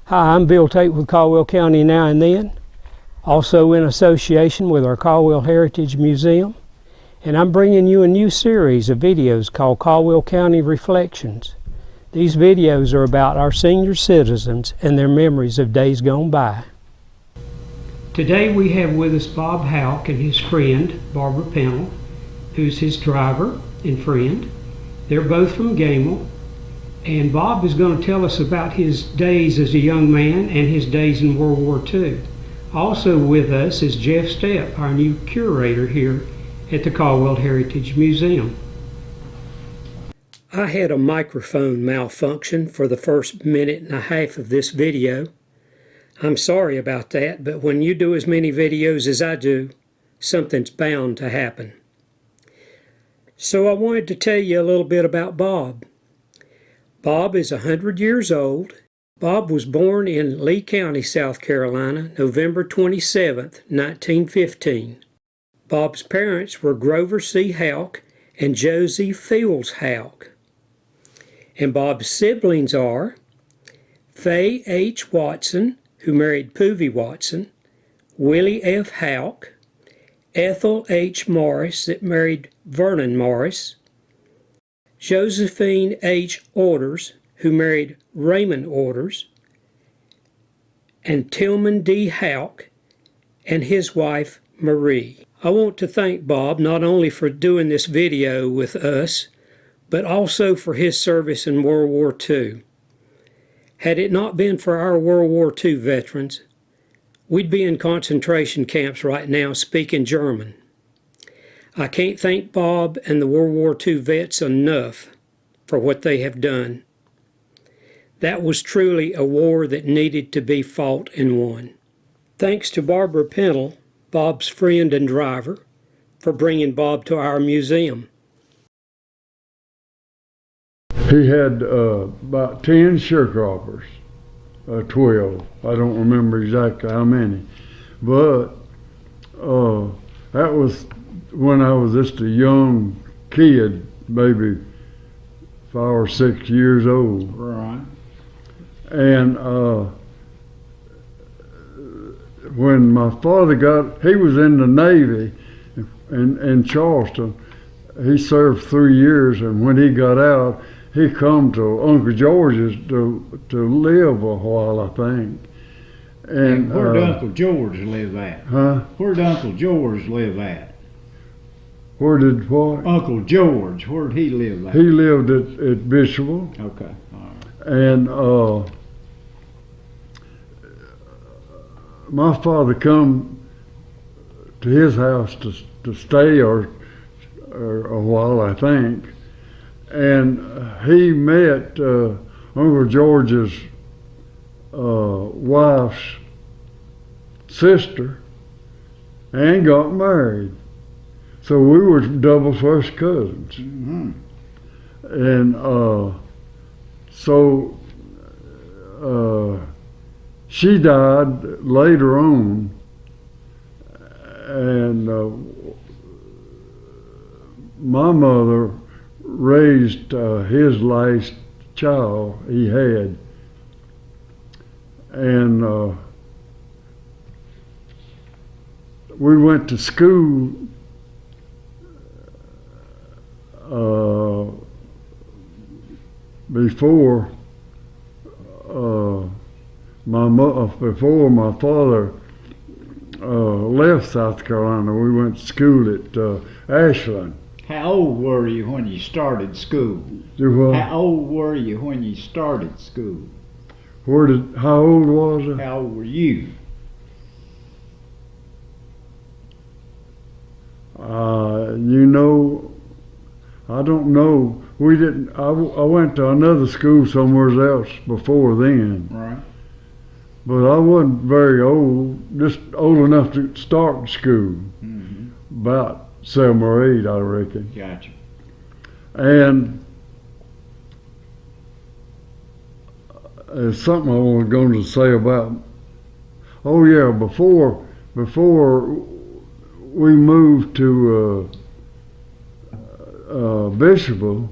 Hi, I'm Bill Tate with Caldwell County Now and Then, also in association with our Caldwell Heritage Museum, and I'm bringing you a new series of videos called Caldwell County Reflections. These videos are about our senior citizens and their memories of days gone by. Today we have with us Bob Houck and his friend, Barbara Pennell, who's his driver and friend. They're both from Gamewell, and Bob is going to tell us about his days as a young man and his days in World War II. Also with us is Jeff Stepp, our new curator here at the Caldwell Heritage Museum. I had a microphone malfunction for the first minute and a half of this video. I'm sorry about that, but when you do as many videos as I do, something's bound to happen. So I wanted to tell you a little bit about Bob. Bob is 100 years old. Bob was born in Lee County, South Carolina, November 27th, 1915. Bob's parents were Grover C. Houck and Josie Fields Houck. And Bob's siblings are Faye H. Watson, who married Poovie Watson, Willie F. Houck, Ethel H. Morris, that married Vernon Morris, Josephine H. Orders, who married Raymond Orders, and Tillman D. Houck and his wife Marie. I want to thank Bob not only for doing this video with us, but also for his service in World War II. Had it not been for our World War II veterans, we'd be in concentration camps right now speaking German. I can't thank Bob and the World War II vets enough for what they have done. That was truly a war that needed to be fought and won. Thanks to Barbara Pennell, Bob's friend and driver, for bringing Bob to our museum. He had about 10 sharecroppers, 12. I don't remember exactly how many. But that was when I was just a young kid, maybe 5 or 6 years old. Right. And when my father he was in the Navy in Charleston. He served 3 years, and when he got out, he come to Uncle George's to live a while, I think. And where did Uncle George live at? Huh? Where did Uncle George live at? Where did what? Uncle George, where did he live at? He lived at Bishopville. Okay, all right. And my father come to his house to stay or a while, I think. And he met Uncle George's wife's sister and got married. So we were double first cousins. Mm-hmm. And so she died later on, and my mother raised his last child he had, and we went to school before my father left South Carolina. We went to school at Ashland. How old were you when you started school? How old were you when you started school? How old was I? How old were you? I don't know. We didn't. I went to another school somewhere else before then. Right. But I wasn't very old. Just old enough to start school. Mm-hmm. About 7 or 8, I reckon. Gotcha. And there's something I was going to say about. Oh yeah, before we moved to Bishopville,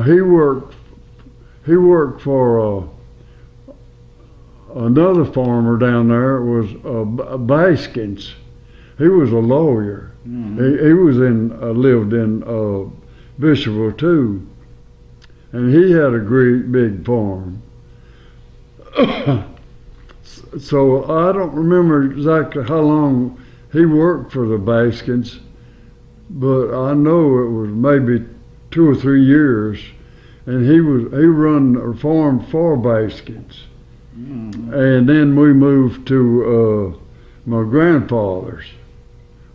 he worked for another farmer down there was Baskins. He was a lawyer. He was lived in Bishopville too, and he had a great big farm. So I don't remember exactly how long he worked for the Baskins, but I know it was maybe 2 or 3 years, and he run a farm for Baskins. And then we moved to my grandfather's,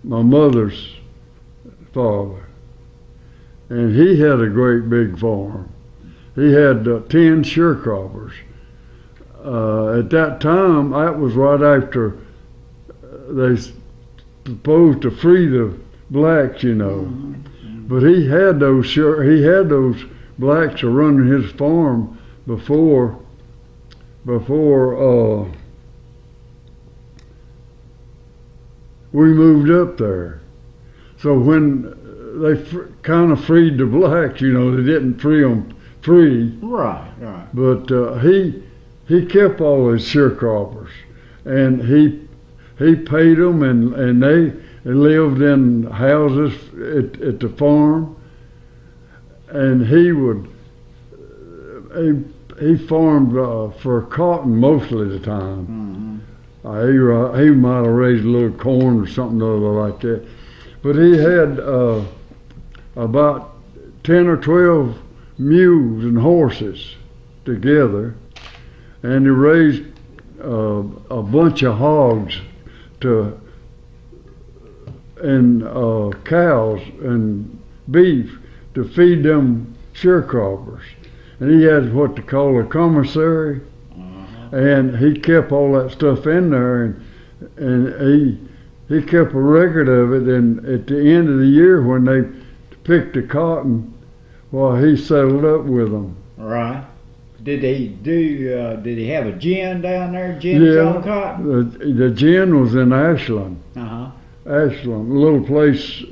my mother's father, and he had a great big farm. He had 10 sharecroppers. At that time, that was right after they proposed to free the blacks, you know. But he had those blacks running his farm before we moved up there. So when they kind of freed the blacks, you know, they didn't free them free. Right. But he kept all his sharecroppers, and he paid them, and they lived in houses at the farm, and he farmed for cotton most of the time. He might have raised a little corn or something like that, but he had about 10 or 12 mules and horses together, and he raised a bunch of hogs and cows and beef to feed them sharecroppers. And he had what they call a commissary, and he kept all that stuff in there, and he kept a record of it. And at the end of the year, when they picked the cotton, well, he settled up with them. Right. Did he have a gin down there? Gin's on cotton? The gin was in Ashland. Ashland, a little place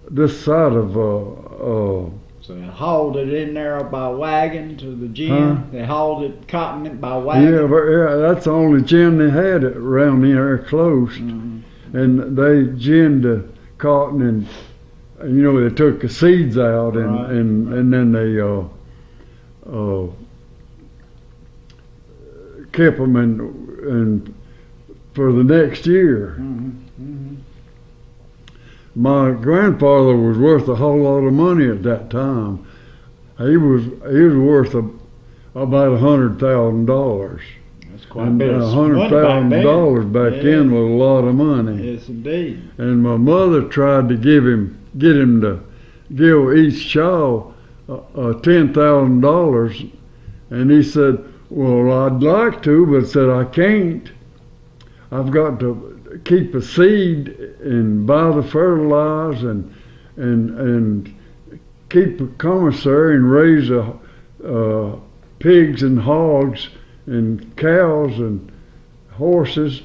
this side of So they hauled it in there by wagon to the gin. They hauled it cotton by wagon. Yeah, that's the only gin they had around here close. And they ginned the cotton, and you know, they took the seeds out, and then they kept them and for the next year. My grandfather was worth a whole lot of money at that time. He was worth about $100,000. That's quite a bit of $100,000 back then was a lot of money. Yes, indeed. And my mother tried to get him to give each child $10,000, and he said, "Well, I'd like to, but said I can't. I've got to keep a seed and buy the fertilizer and keep a commissary and raise pigs and hogs and cows and horses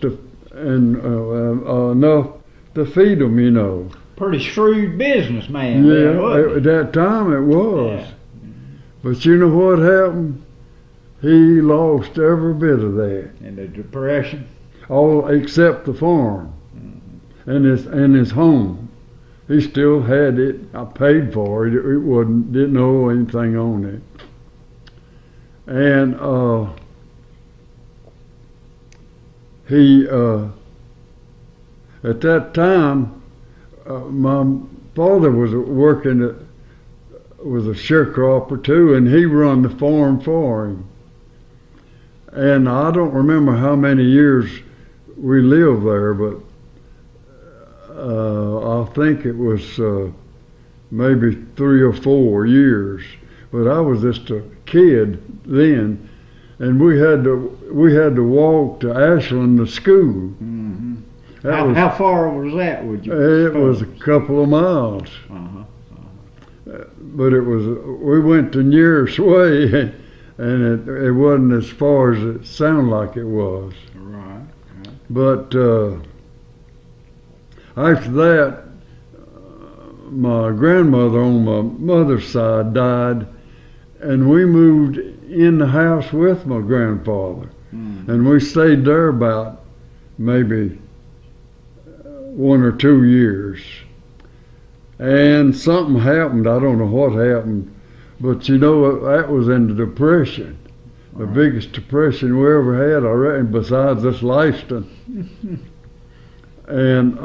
and enough to feed them, you know." Pretty shrewd businessman. Yeah, at that time it was. Yeah. But you know what happened? He lost every bit of that. In the Depression? All except the farm and his home. He still had it. I paid for it. It didn't owe anything on it. And he at that time, my father was working was a sharecropper too, and he run the farm for him. And I don't remember how many years we lived there, but I think it was maybe 3 or 4 years. But I was just a kid then, and we had to walk to Ashland to school. How far was that? Would you? It was a couple of miles. But we went to Nearest Way, and it wasn't as far as it sounded like it was. Right. But after that, my grandmother on my mother's side died, and we moved in the house with my grandfather. And we stayed there about maybe 1 or 2 years. And something happened. I don't know what happened. But you know, that was in the Depression. The biggest depression we ever had, I reckon, besides this lifetime. And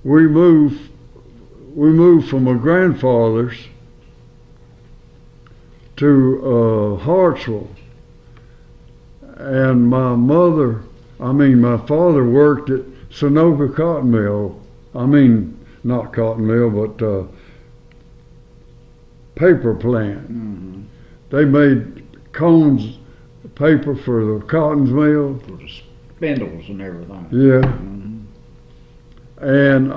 we moved from my grandfather's to Hartsville. And my father worked at Sunoco Cotton Mill. I mean, not cotton mill, but paper plant. They made cones of paper for the cotton mill. For the spindles and everything. Yeah. And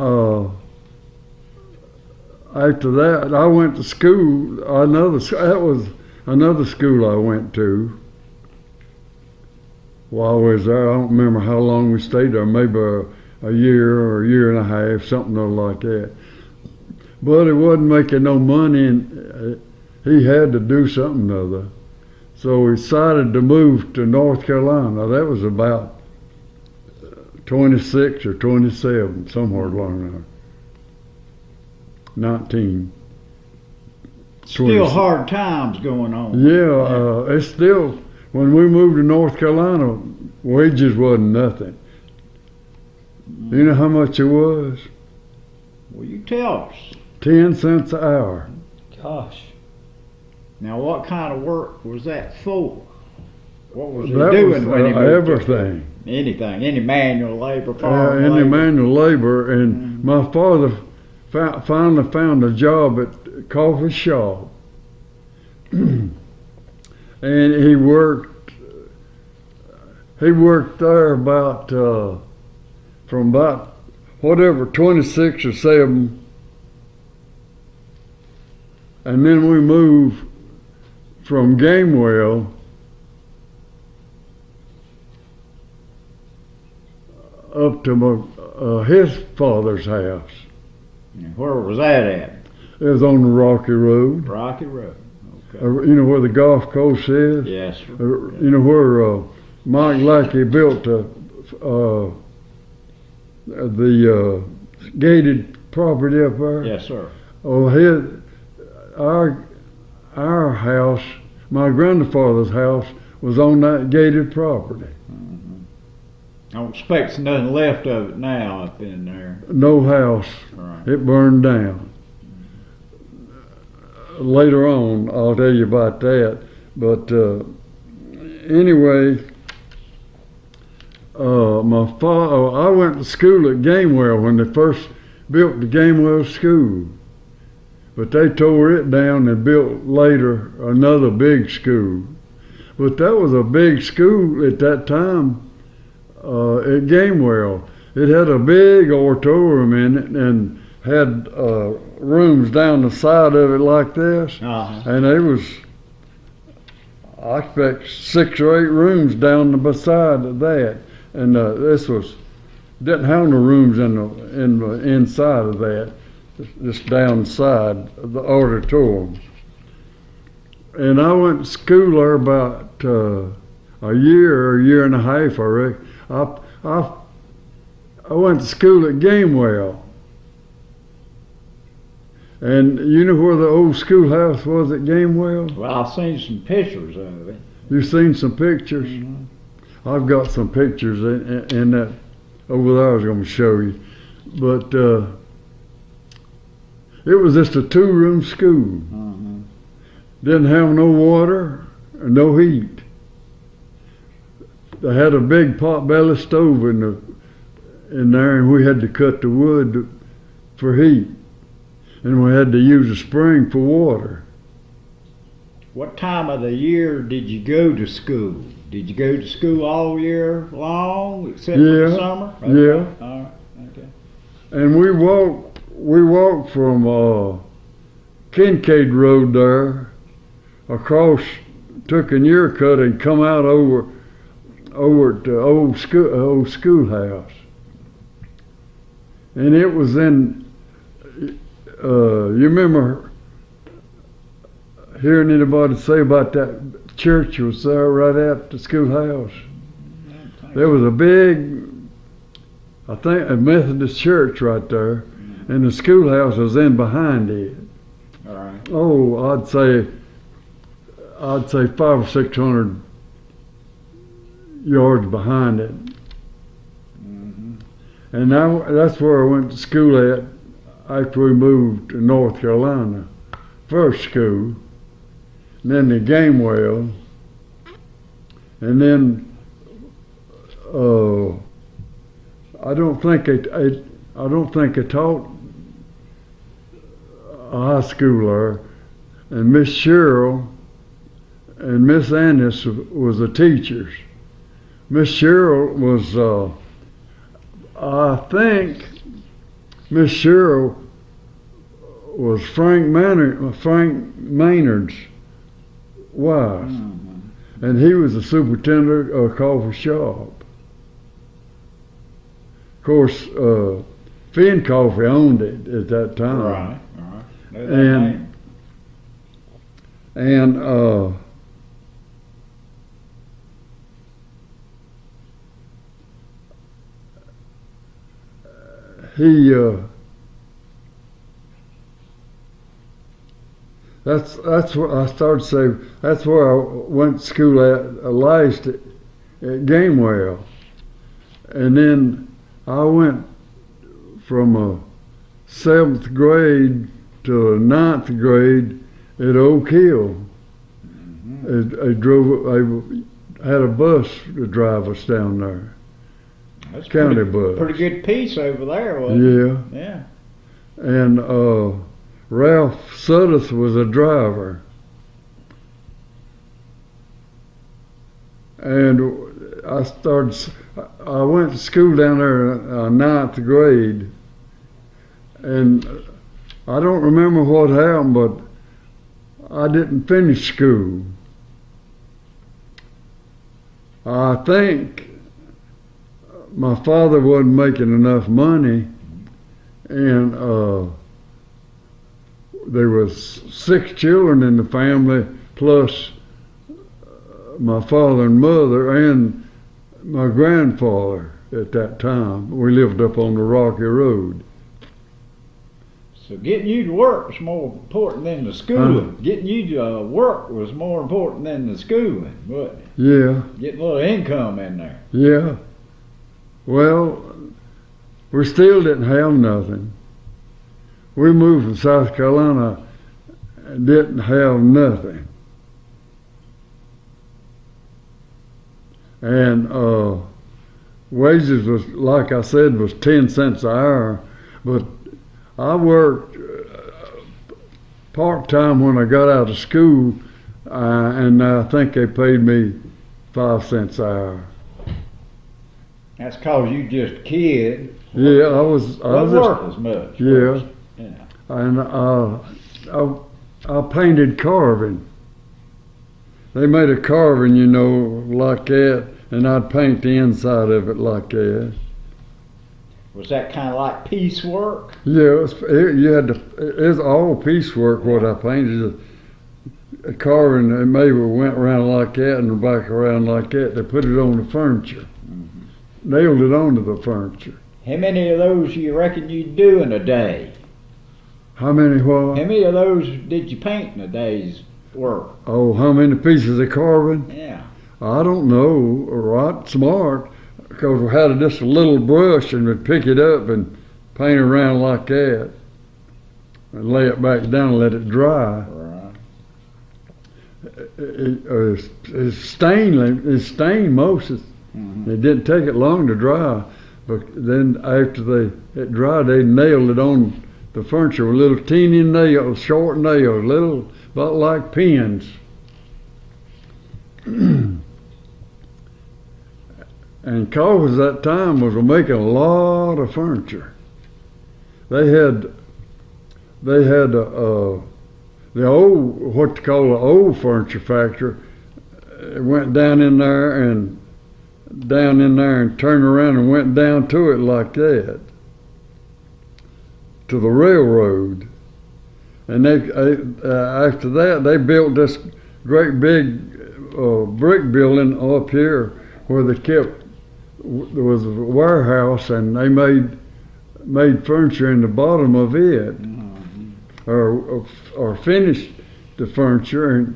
after that, I went to school. That was another school I went to. While I was there, I don't remember how long we stayed there. Maybe a year or a year and a half, something like that. But he wasn't making no money, and he had to do something or other. So we decided to move to North Carolina. That was about 26 or 27, somewhere along there. 19. Still 26. hard times going on. Yeah, it's still, when we moved to North Carolina, wages wasn't nothing. You know how much it was? Well, you tell us. 10 cents an hour. Gosh. Now, what kind of work was that for? What was he That doing was when he moved everything. Anything, any manual labor, farm Any labor? manual labor, and my father finally found a job at a coffee shop. And he worked there about from about whatever 26 or 7, and then we moved from Gamewell up to his father's house. Where was that at? It was on the Rocky Road. Rocky Road. Okay. You know where the golf course is? Yes, sir. You know where Mike Lackey built the gated property up there? Yes, sir. Oh, our house, my grandfather's house, was on that gated property. I don't expect nothing left of it now up in there. No house. Right. It burned down. Later on, I'll tell you about that. But anyway, I went to school at Gamewell when they first built the Gamewell school. But they tore it down and built later another big school. But that was a big school at that time at Gamewell. It had a big auditorium in it and had rooms down the side of it like this. And there was, I expect, 6 or 8 rooms down the side of that. And this didn't have no rooms in the inside of that. Just downside of the auditorium. And I went to school there about a year and a half, I reckon. I went to school at Gamewell. And you know where the old schoolhouse was at Gamewell? Well, I've seen some pictures of it. You've seen some pictures? I've got some pictures in that over there I was going to show you. But it was just a 2-room school. Didn't have no water or no heat. They had a big pot-belly stove in there, and we had to cut the wood for heat. And we had to use a spring for water. What time of the year did you go to school? Did you go to school all year long, except for the summer? Okay. Yeah. All right. Okay. And we walked from Kincaid Road there across, took a near cut and come out over to old schoolhouse. And it was in, you remember hearing anybody say about that church was there right at the schoolhouse. There was a big, I think, a Methodist church right there, and the schoolhouse was in behind it. All right. Oh, I'd say 500 or 600 yards behind it. And now that's where I went to school at after we moved to North Carolina. First school, and then to Gamewell, and then I don't think I taught a high schooler, and Miss Cheryl and Miss Annis was the teachers. Miss Cheryl was, I think, Miss Cheryl was Frank Maynard's wife, and he was the superintendent of a coffee shop. Of course, Finn Coffee owned it at that time. Right. Know that name. And that's what I started to say. That's where I went to school at last at Gamewell, and then I went from a 7th grade to a 9th grade at Oak Hill. I had a bus to drive us down there. That's County pretty, bus. Pretty good piece over there, wasn't it? Yeah. Yeah. And Ralph Suddeth was a driver. And I went to school down there in 9th grade, and I don't remember what happened, but I didn't finish school. I think my father wasn't making enough money, and there was 6 children in the family, plus my father and mother and my grandfather at that time. We lived up on the Rocky Road. So getting you to work was more important than the schooling. Getting you to work was more important than the schooling, wasn't it? Yeah. Getting a little income in there. Yeah. Well, we still didn't have nothing. We moved from South Carolina and didn't have nothing. And wages was, like I said, was 10 cents an hour, but I worked part-time when I got out of school, and I think they paid me 5 cents an hour. That's cause you just a kid. Yeah, I was work as much. Yeah. Yeah. And I painted carving. They made a carving, you know, like that, and I'd paint the inside of it like that. Was that kind of like piecework? Yeah, it's all piecework what I painted. A carving, and maybe went around like that and back around like that. They put it on the furniture. Nailed it onto the furniture. How many of those you reckon you'd do in a day? How many what? How many of those did you paint in a day's work? Oh, how many pieces of carving? Yeah. I don't know. Right, smart. Because we had just a little brush and we'd pick it up and paint around like that. And lay it back down and let it dry. Right. It's stained most of it. It didn't take it long to dry, but then after it dried, they nailed it on the furniture with little teeny nails, short nails, little, about like pins. And cause that time was making a lot of furniture. They had the old, what they call the old furniture factory. It went down in there and turned around and went down to it like that, to the railroad. and after that they built this great big brick building up here where they kept. There was a warehouse, and they made furniture in the bottom of it, or finished the furniture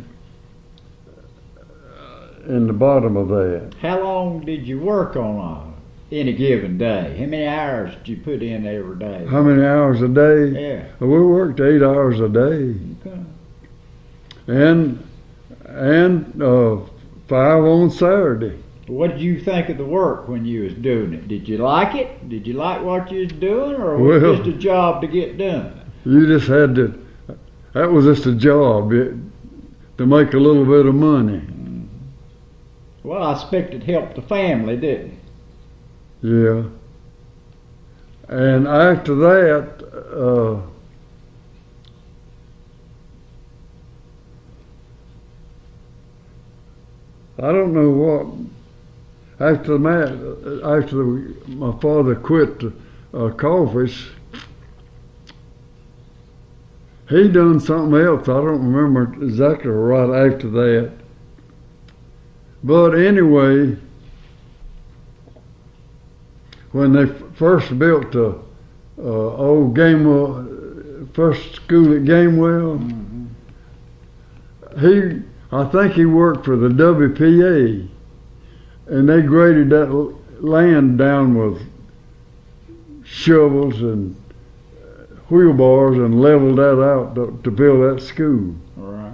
in the bottom of that. How long did you work on any given day? How many hours did you put in every day? How many hours a day? Yeah. We worked 8 hours a day, Okay. and 5 on Saturday. What did you think of the work when you was doing it? Did you like it? Did you like what you was doing, or was it just a job to get done? You just had to. That was just a job to make a little bit of money. Well, I expect it helped the family, didn't it? Yeah. And after that, I don't know what. After my father quit the coffees, he done something else. I don't remember exactly right after that. But anyway, when they first built the old Gamewell, first school at Gamewell, I think he worked for the WPA, and they graded that land down with shovels and wheelbars and leveled that out to build that school. All right.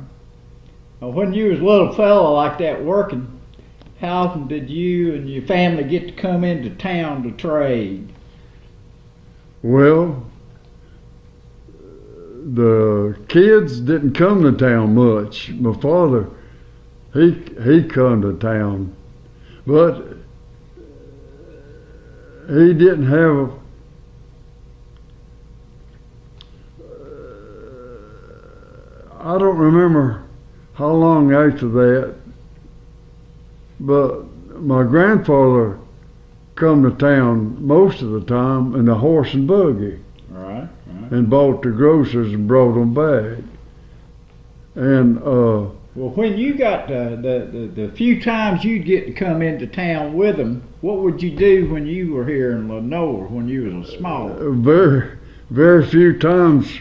Now, when you was a little fella like that working, how often did you and your family get to come into town to trade? Well, the kids didn't come to town much. My father, he come to town, but he didn't have. I don't remember how long after that, but my grandfather come to town most of the time in a horse and buggy. All right. And bought the groceries and brought them back. And well, when you got the few times you'd get to come into town with them, what would you do when you were here in Lenore when you was a small? very, very few times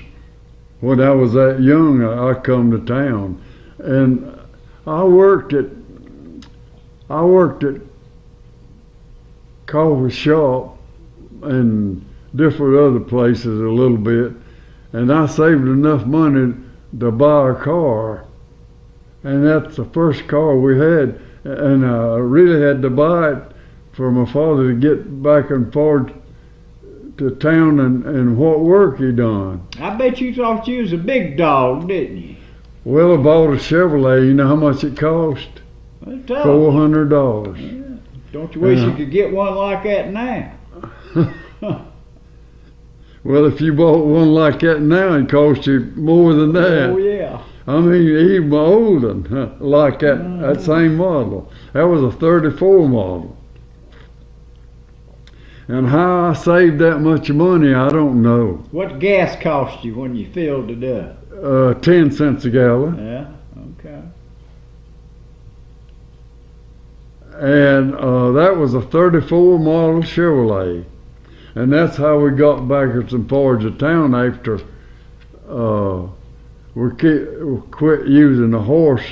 when I was that young, I come to town, and I worked at coffee shop and different other places a little bit, and I saved enough money to buy a car, and that's the first car we had, and I really had to buy it for my father to get back and forth to town and what work he done. I bet you thought you was a big dog, didn't you? Well, I bought a Chevrolet. You know how much it cost? $400. Yeah. Don't you wish you could get one like that now? Well, if you bought one like that now, it cost you more than that. Oh, yeah. I mean, even my old one, like that same model. That was a 34 model. And how I saved that much money, I don't know. What gas cost you when you filled it up? 10 cents a gallon. Yeah, okay. And that was a 34 model Chevrolet. And that's how we got backwards and forwards to town after we quit using the horse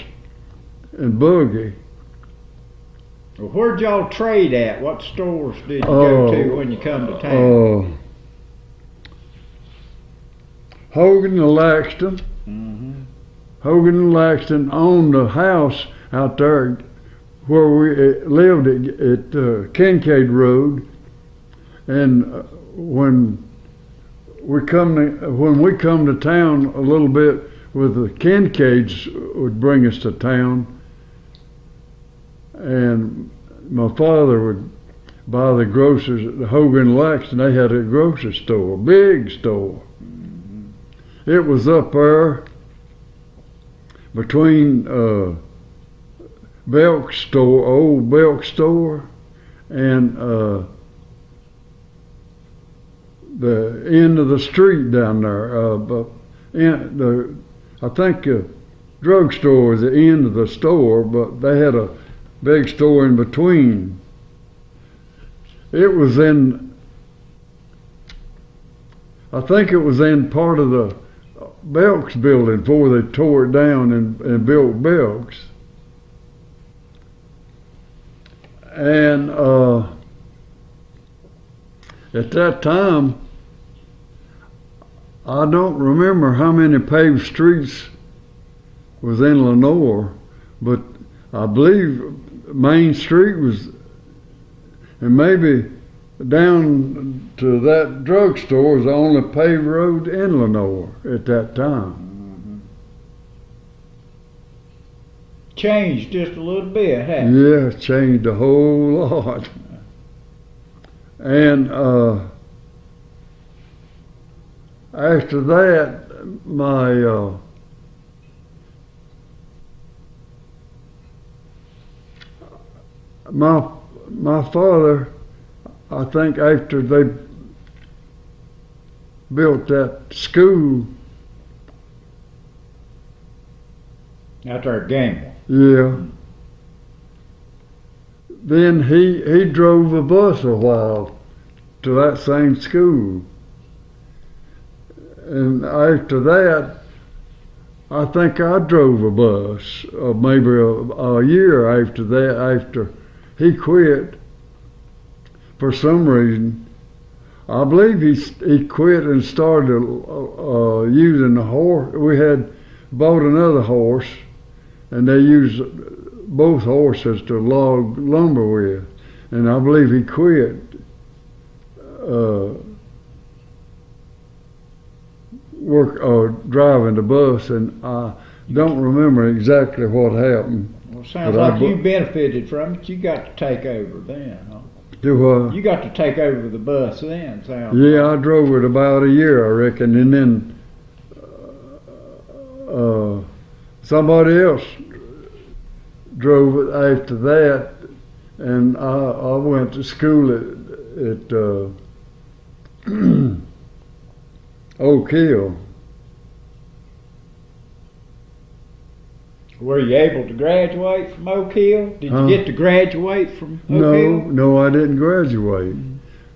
and buggy. Well, where'd y'all trade at? What stores did you go to when you come to town? Hogan and Laxton. Hogan and Laxton owned a house out there where we lived at Kincaid Road. And when we come to town a little bit with the Kincaids would bring us to town, and my father would buy the groceries at the Hogan Laxton. They had a grocery store, big store. It was up there between Belk store, old Belk store, and the end of the street down there, I think the drugstore was the end of the store, but they had a big store in between. It was I think it was in part of the Belk's building before they tore it down and built Belk's. And at that time, I don't remember how many paved streets was in Lenoir, but I believe Main Street was, and maybe down to that drugstore was the only paved road in Lenoir at that time. Changed just a little bit, hasn't it? Yeah, changed a whole lot. And after that, my father, I think after they built that school. Out there at Gamewell. Yeah. Then he drove a bus a while to that same school. And after that, I think I drove a bus, maybe a year after that, after he quit. For some reason, I believe he quit and started using the horse. We had bought another horse, and they used both horses to log lumber with. And I believe he quit driving the bus, and I don't remember exactly what happened. Well, sounds like you benefited from it. You got to take over then, huh? Do what? You got to take over the bus then, sounds Yeah, like. I drove it about a year, I reckon, and then somebody else drove it after that, and I went to school at Oak Hill. Were you able to graduate from Oak Hill? Did you get to graduate from Oak Hill? No, I didn't graduate.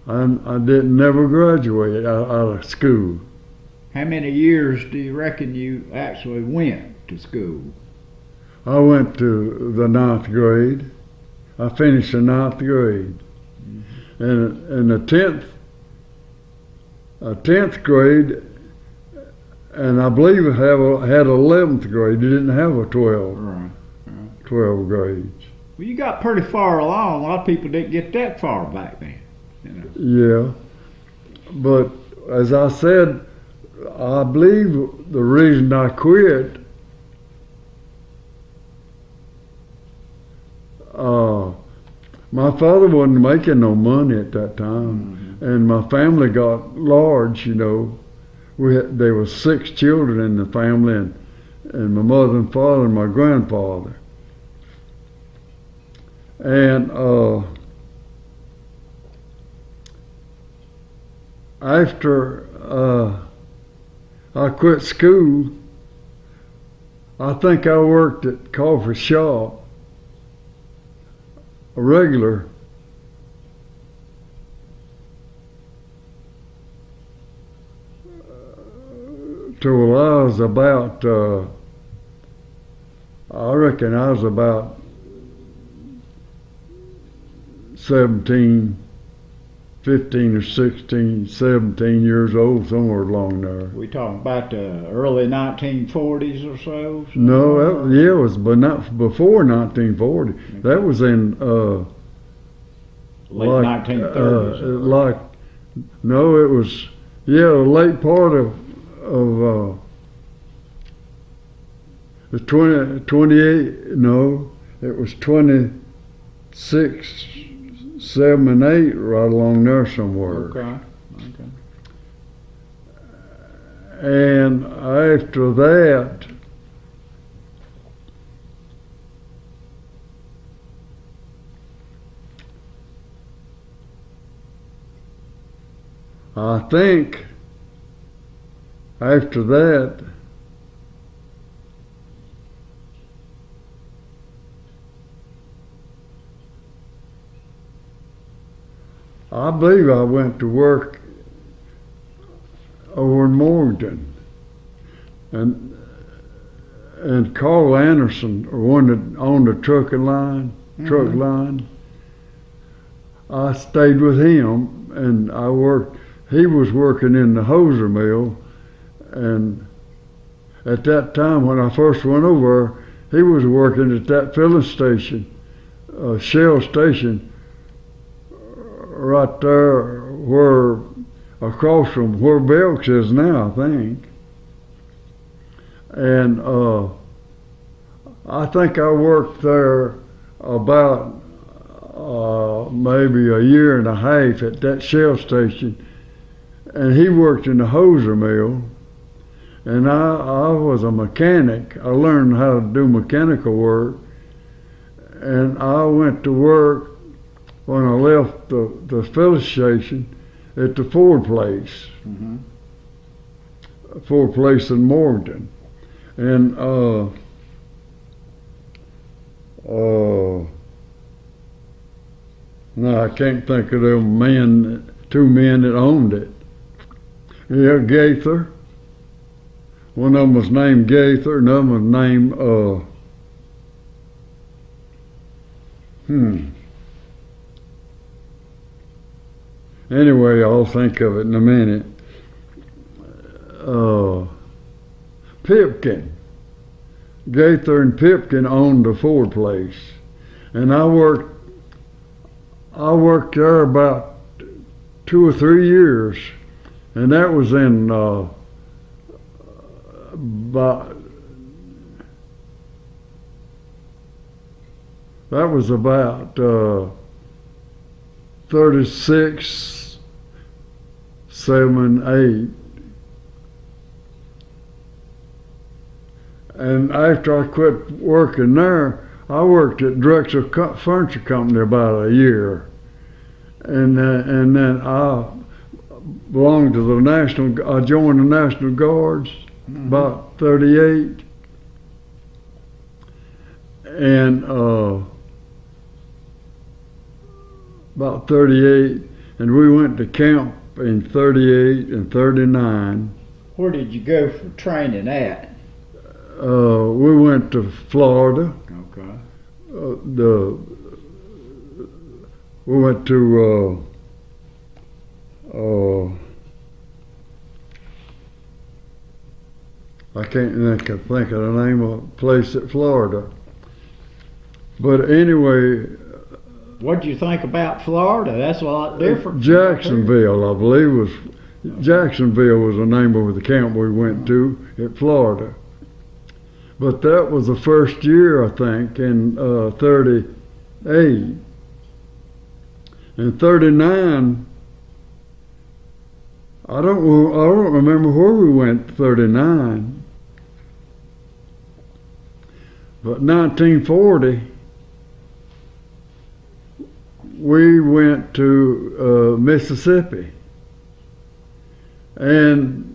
I didn't never graduate out of school. How many years do you reckon you actually went to school? I went to the 9th grade. I finished the 9th grade. And the 10th grade, and I believe it had 11th grade. It didn't have a 12. Right. 12 grades. Well, you got pretty far along. A lot of people didn't get that far back then. You know? Yeah. But as I said, I believe the reason I quit, my father wasn't making no money at that time, and my family got large, you know. There was 6 children in the family, and my mother and father and my grandfather. And after I quit school, I think I worked at coffee shop, a regular. Till I was about, I reckon I was about 15 or 16, 17 years old, somewhere along there. We talking about the early 1940s or so? No, it was but not before 1940. Okay. That was in late 1930s. No, it was the late part of the 28. No, it was 26, 7, and 8, right along there somewhere. Okay. And after that, I think after that, I believe I went to work over in Morganton, and Carl Anderson, one that owned the truck line. I stayed with him, and I worked. He was working in the hoser mill, and at that time when I first went over, he was working at that filling station, Shell station, right there where across from where Belk's is now, I think. And I think I worked there about maybe a year and a half at that Shell station, and he worked in the hoser mill, and I was a mechanic. I learned how to do mechanical work, and I went to work when I left the filling station at the Ford place, Ford place in Morganton. And no, I can't think of them two men that owned it. Yeah, Gaither. One of them was named Gaither, another one was named Anyway, I'll think of it in a minute. Pipkin. Gaither and Pipkin owned the Ford place, and I worked there about 2 or 3 years, and that was in about 36, 7, 8. And after I quit working there, I worked at Drexel Furniture Company about a year, and then I belonged to the I joined the National Guards about 38, and about 38, and we went to camp in 38 and 39. Where did you go for training at? We went to Florida. Okay. We went to I can't think of the name of the place at Florida. But anyway, what did you think about Florida? That's a lot different. Jacksonville, I believe, Jacksonville was the name of the camp we went to at Florida. But that was the first year, I think, in 38. In 39, I don't remember where we went 39. But 1940, we went to Mississippi. And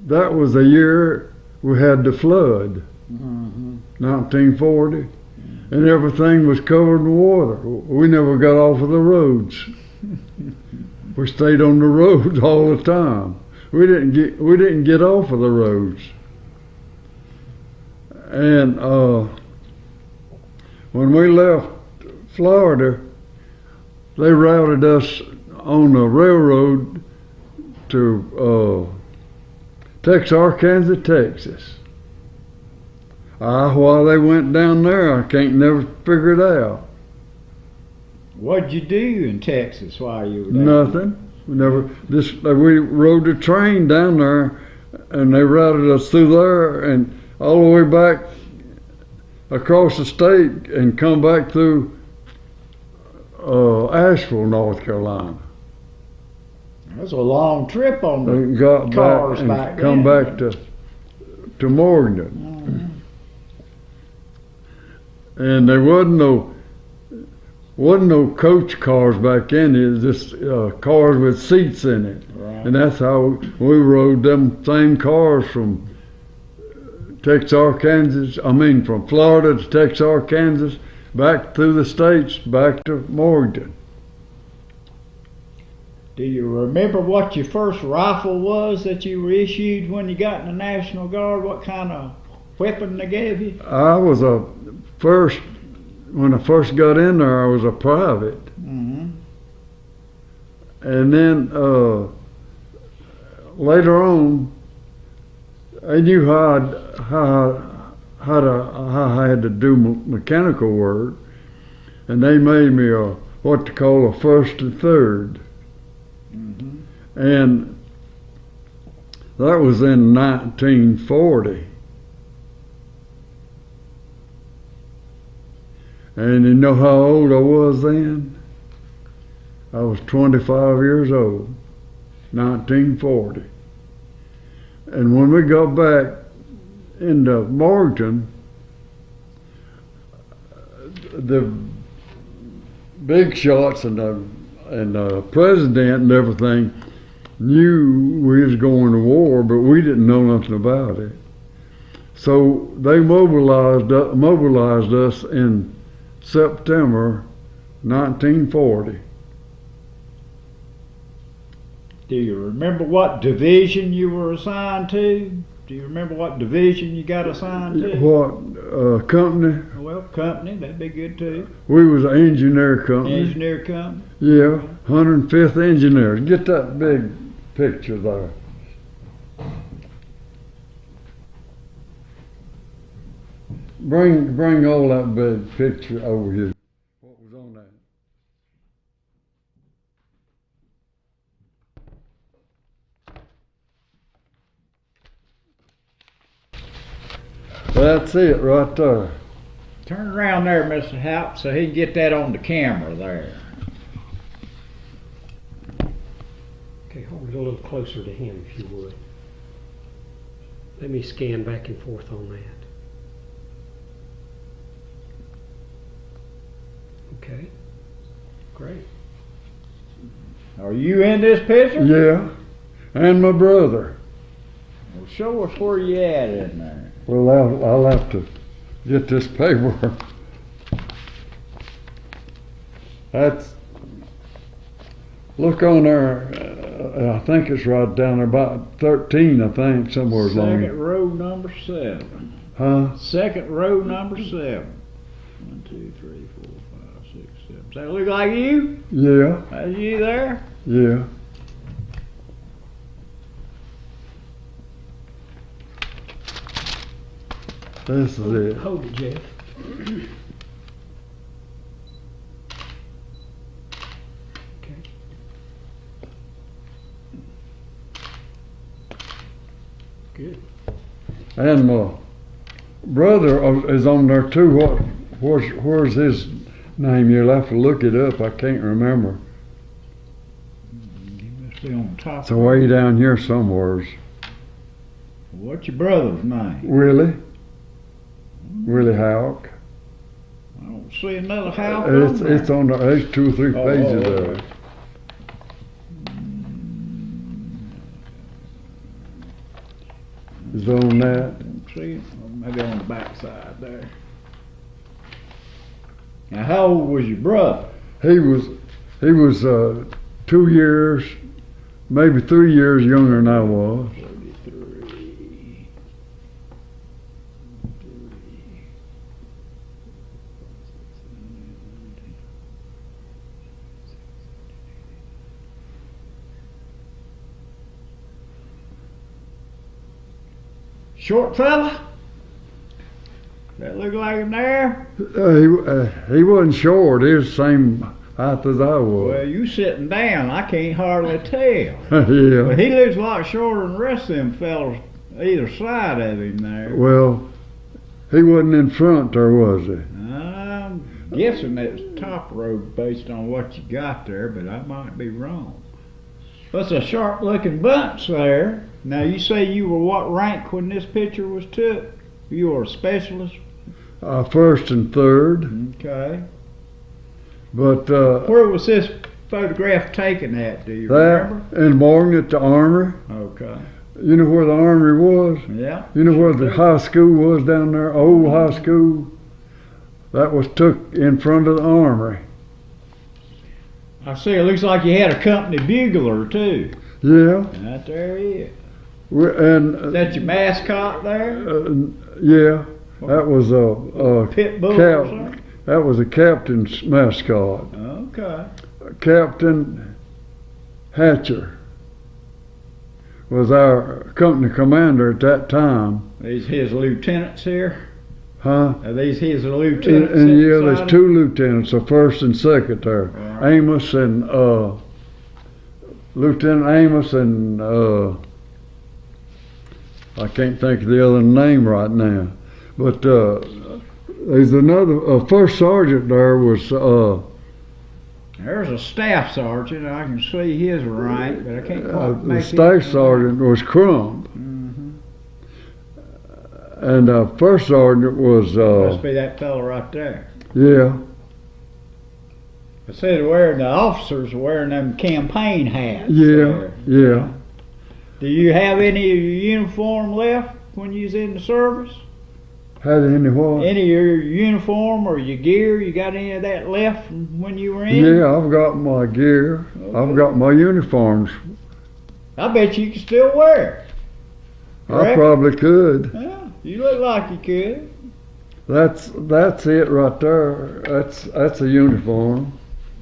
that was the year we had the flood, 1940. And everything was covered in water. We never got off of the roads. We stayed on the roads all the time. We didn't get off of the roads. And when we left Florida, they routed us on the railroad to Texarkana, Texas. Why they went down there, I can't never figure it out. What'd you do in Texas while you were there? Nothing. We rode the train down there, and they routed us through there and all the way back across the state and come back through Asheville, North Carolina. That was a long trip on the And got cars back and back come then. back to Morganton. And there wasn't no, wasn't no coach cars back then. It was just cars with seats in it. Right. And that's how we rode them same cars from from Florida to Texarkana, back through the states, back to Morgan. Do you remember what your first rifle was that you were issued when you got in the National Guard? What kind of weapon they gave you? I was when I first got in there, I was a private. Mm-hmm. And then later on, I knew how I had to do mechanical work, and they made me what to call a first and third. Mm-hmm. And that was in 1940. And you know how old I was then? I was 25 years old, 1940. And when we got back into Morgan, the big shots and the president and everything knew we was going to war, but we didn't know nothing about it. So they mobilized us in September 1940. Do you remember what division you were assigned to? Do you remember what division you got assigned to? What company? Well, company, that'd be good too. We was an engineer company. Engineer company. Yeah, 105th Engineers. Get that big picture there. Bring all that big picture over here. What was on that? That's it right there. Turn around there, Mr. Houck, so he can get that on the camera there. Okay, hold it a little closer to him if you would. Let me scan back and forth on that. Okay, great. Are you in this picture? Yeah, and my brother. Well, show us where you at in there. Well, I'll have to get this paper. That's, look on there, I think it's right down there, about 13, I think, somewhere along. Second row number 7. Huh? Second row number 7. 1, 2, 3, 4, 5, 6, 7. Does that look like you? Yeah, That's you there? yeah. This is it. Hold it, Jeff. Okay. Good. And my brother is on there too. Where's his name? You'll have to look it up. I can't remember. He must be on top. It's way down here somewhere. What's your brother's name? Willie Houck. I don't see another Houck. It's on there. It's 2 or 3 pages okay. there. Is it on that? Don't see it. Or maybe on the back side there. Now, how old was your brother? He was 2 years, maybe 3 years younger than I was. 33. Short fella? That look like him there? He wasn't short. He was the same height as I was. Well, you sitting down, I can't hardly tell. Yeah. But he looks a lot shorter than the rest of them fellas either side of him there. Well, he wasn't in front there, was he? I'm guessing that's top row based on what you got there, but I might be wrong. That's a sharp looking bunch there. Now you say you were what rank when this picture was took? You were a specialist? First and third. Okay. But Where was this photograph taken at? Do you that remember? in Morgan at the Armory. Okay. You know where the Armory was? Yeah. You know where the high school was down there? Old high school? That was took in front of the Armory. I see. It looks like you had a company bugler too. Yeah. Right there he is. And Is that your mascot there? yeah, that was a Pit bull or cap. something? That was a captain's mascot. Okay. Captain Hatcher was our company commander at that time. These his lieutenants here? Huh? Are these his And, lieutenants? yeah, inside there's of- two lieutenants, a first and second there. Right. Amos and Lieutenant Amos and I can't think of the other name right now. But there's another first sergeant there was There's a staff sergeant. I can see his rank, but I can't quite the make staff it. sergeant was Crumb, Mhm. and first sergeant was Must be that fellow right there. yeah. I see they're wearing, the officers are wearing them campaign hats. Yeah, there. yeah. Do you have any of your uniform left when you was in the service? Had any what? Any of your uniform or your gear? You got any of that left from when you were in? Yeah, I've got my gear. I've got my uniforms. I bet you can still wear it. I Correct? probably could. Yeah, you look like you could. That's it right there. That's a uniform.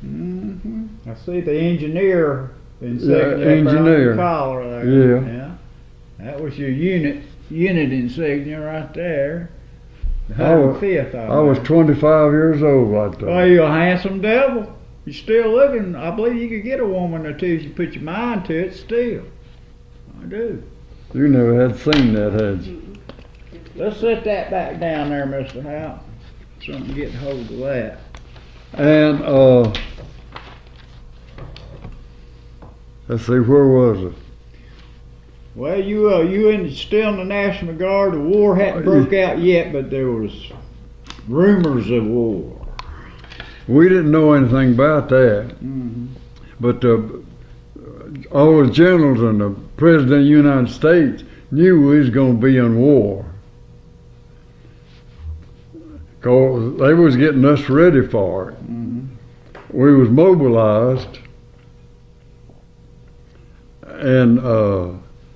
Hmm. I see the engineer insignia up engineer. on the collar there. Yeah. Yeah. That was your unit insignia right there. The I was- 105th. I was 25 years old right Well, there. you're a handsome devil. You're still looking. I believe you could get a woman or two if you put your mind to it still. I do. You never had seen that, had you? Let's set that back down there, Mr. Houck. Something get hold of that. And let's see, where was it? Well, you still in the National Guard. The war hadn't broke out yet, but there was rumors of war. We didn't know anything about that, Mm-hmm. but all the generals and the President of the United States knew we was going to be in war. 'Cause they was getting us ready for it. Mm-hmm. We was mobilized in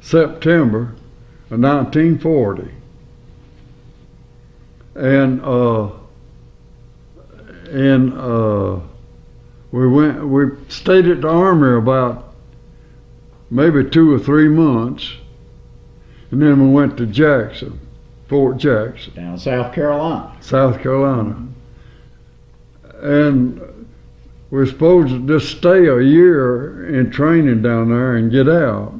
September of 1940, and we stayed at the Armory about maybe 2 or 3 months, and then we went to Jackson, Fort Jackson, Down South Carolina. South Carolina. And we're supposed to just stay a year in training down there and get out.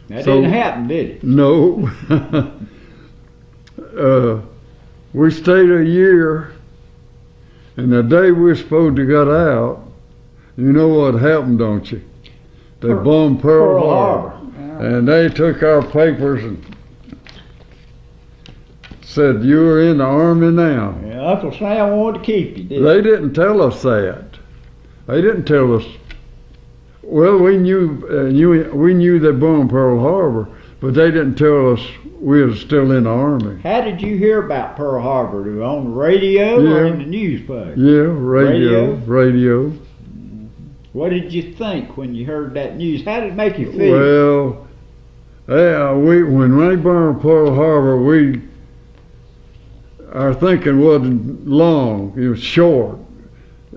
That So- didn't happen, did it? No. We stayed a year, and the day we were supposed to get out, you know what happened, don't you? They bombed Pearl Harbor. Yeah. And they took our papers and said, "You're in the Army now." Yeah, Uncle Sam wanted to keep you, didn't They didn't tell us that. They didn't tell us. Well, we knew they bombed Pearl Harbor, but they didn't tell us we was still in the Army. How did you hear about Pearl Harbor? On the radio or Yeah. in the newspaper? Yeah, radio. What did you think when you heard that news? How did it make you feel? Well, yeah, when they bombed Pearl Harbor, our thinking wasn't long. It was short.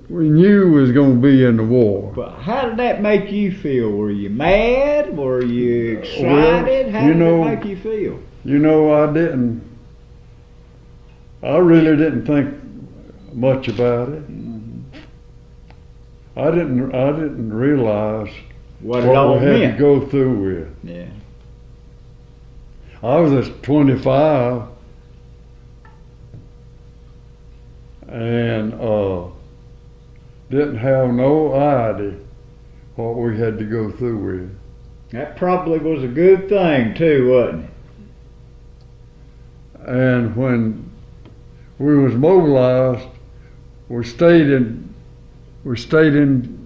We knew we was going to be in the war. But how did that make you feel? Were you mad? Were you excited? Well, How you did know- it make you feel? You know, I really didn't think much about it. I didn't realize What it what all we had meant? to go through with. Yeah. I was just 25, and didn't have no idea what we had to go through with. That probably was a good thing too, wasn't it? And when we was mobilized, we stayed in we stayed in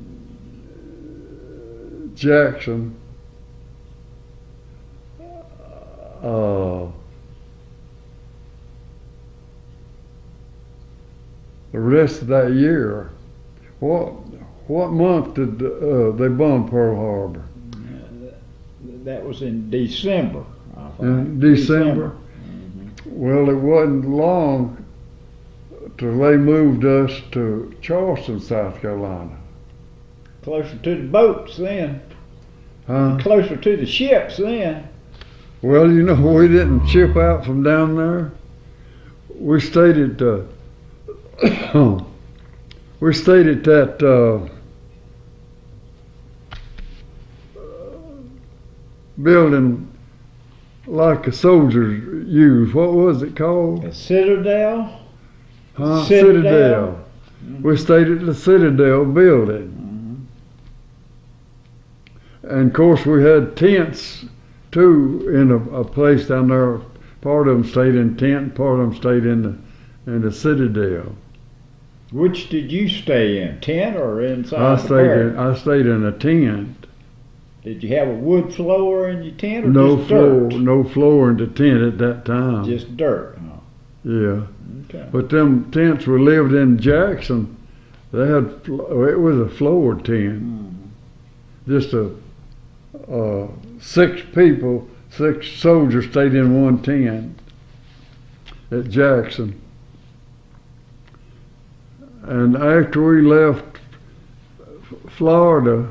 Jackson. The rest of that year. What month did they bomb Pearl Harbor? That was in December, I think. In December? Well, it wasn't long till they moved us to Charleston, South Carolina. Closer to the boats then. Huh? Closer to the ships then. Well, you know, we didn't ship out from down there. We stayed at that building like the soldiers use. What was it called? The Citadel? Huh? Citadel. We stayed at the Citadel building. And of course we had tents too in a place down there. Part of them stayed in tent, part of them stayed in the Citadel. Which did you stay in? Tent or inside the barracks? I stayed in a tent. Did you have a wood floor in your tent or No just floor, dirt? no floor in the tent at that time. Just dirt, huh? Yeah. Okay. But them tents we lived in Jackson, they had, it was a floor tent. Just six soldiers stayed in one tent at Jackson. And after we left Florida,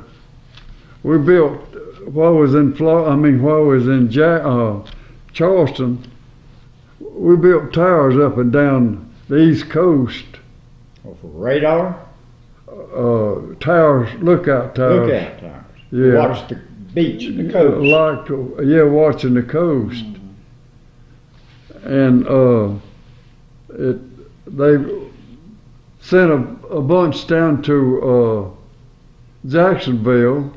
we built, while I was in Charleston, we built towers up and down the East Coast. Oh, for radar? Towers, lookout towers. Lookout towers. Yeah. Watch the beach and the coast. Watching the coast. And they sent a bunch down to Jacksonville,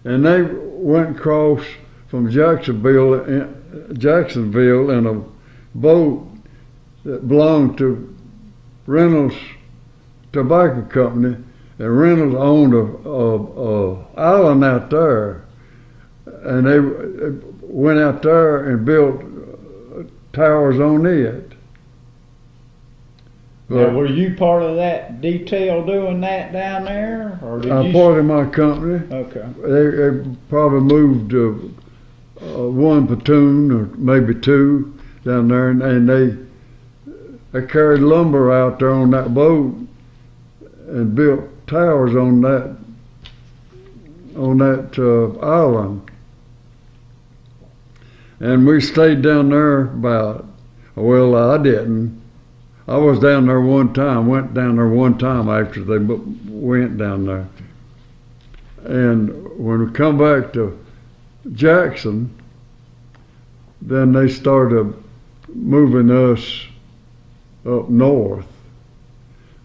and they went across from Jacksonville in a boat that belonged to Reynolds Tobacco Company, and Reynolds owned a island out there, and they went out there and built towers on it. Now, were you part of that detail doing that down there, or did you? Part of my company. Okay. They probably moved one platoon or maybe two down there, and they carried lumber out there on that boat and built towers on that island. And we stayed down there I didn't. I was down there one time, went down there one time after they went down there. And when we come back to Jackson, then they started moving us up north.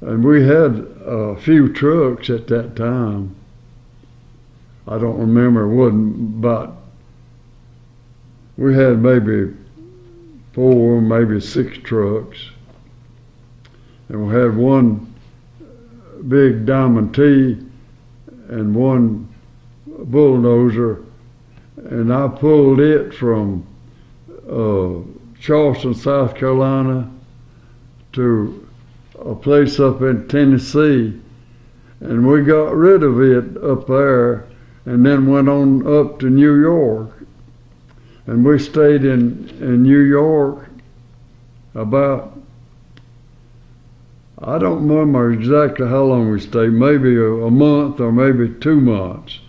And we had a few trucks at that time. I don't remember, it wasn't, but we had maybe 4, maybe 6 trucks. And we had one big Diamond T and one bulldozer, and I pulled it from Charleston, South Carolina to a place up in Tennessee, and we got rid of it up there and then went on up to New York. And we stayed in New York about, I don't remember exactly how long we stayed, maybe a month or maybe 2 months.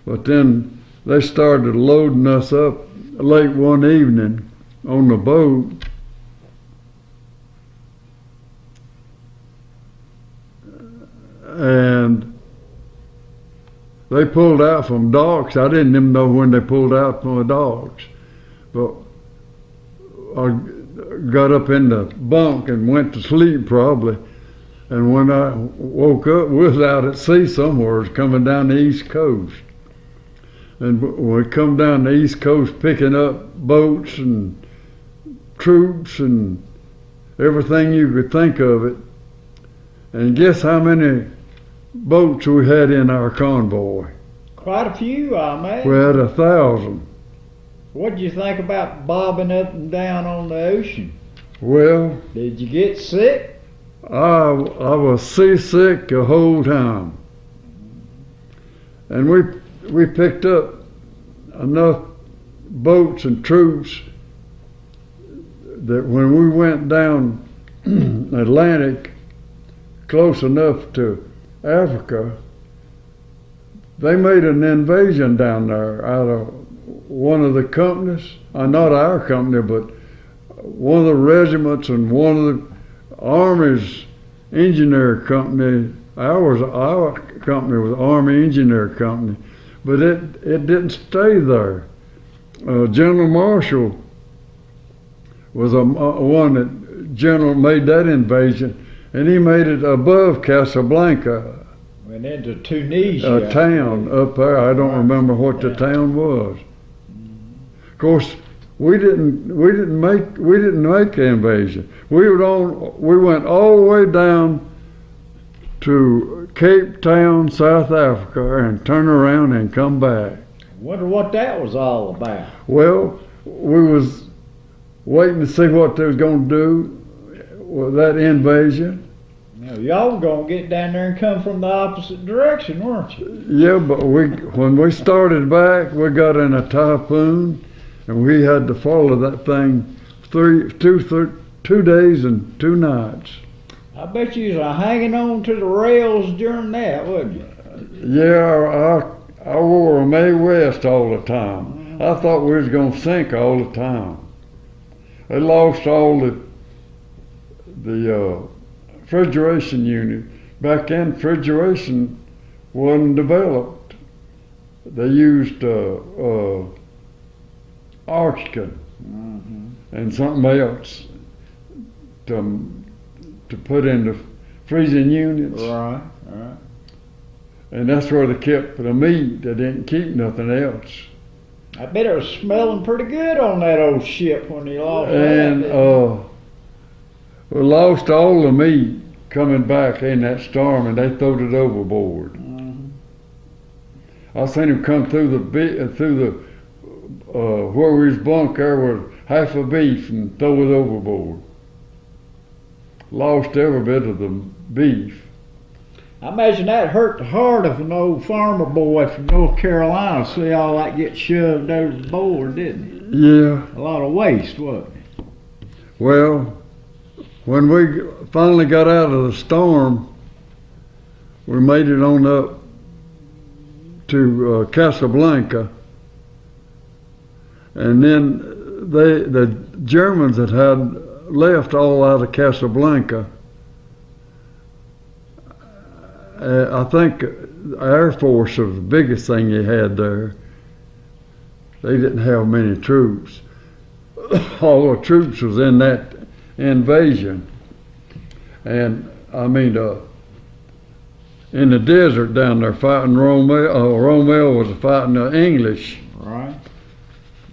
But then they started loading us up late one evening on the boat. And they pulled out from docks. I didn't even know when they pulled out from the docks. But I got up in the bunk and went to sleep probably. And when I woke up, we was out at sea somewhere, coming down the East Coast. And when we come down the East Coast picking up boats and troops and everything you could think of it. And guess how many boats we had in our convoy? Quite a few, I imagine. We had 1,000. What did you think about bobbing up and down on the ocean? Well, Did you get sick? I was seasick the whole time. And we picked up enough boats and troops that when we went down Atlantic close enough to Africa, they made an invasion down there out of one of the companies, not our company, but one of the regiments and one of the Army's engineer company. Our company was Army Engineer Company, but it didn't stay there. General Marshall was one that General made that invasion, and he made it above Casablanca, Went into Tunisia. a town up there. I don't remember what the town was. Of course, we didn't make the invasion. We went all the way down to Cape Town, South Africa, and turn around and come back. Wonder what that was all about. Well, we was waiting to see what they was going to do with that invasion. Now, y'all were gonna get down there and come from the opposite direction, weren't you? Yeah, but when we started back, we got in a typhoon, and we had to follow that thing 2 days and 2 nights. I bet you was hanging on to the rails during that, wasn't you? Yeah, I wore a Mae West all the time. I thought we was gonna sink all the time. They lost all the refrigeration unit. Back then, refrigeration wasn't developed. They used oxygen and something else to put in the freezing units. Right. And that's where they kept the meat. They didn't keep nothing else. I bet it was smelling pretty good on that old ship when you lost And that. we lost all the meat coming back in that storm, and they throwed it overboard. I seen them come through where we was bunked there with half a beef and throw it overboard. Lost every bit of the beef. I imagine that hurt the heart of an old farmer boy from North Carolina to see all that get shoved overboard, didn't it? Yeah. A lot of waste, wasn't it? Well, when we finally got out of the storm, we made it on up to Casablanca, and then the Germans that had left all out of Casablanca. I think the Air Force was the biggest thing you had there. They didn't have many troops. All the troops was in that invasion. And I mean, in the desert down there fighting Rommel. Rommel was fighting the English. Right.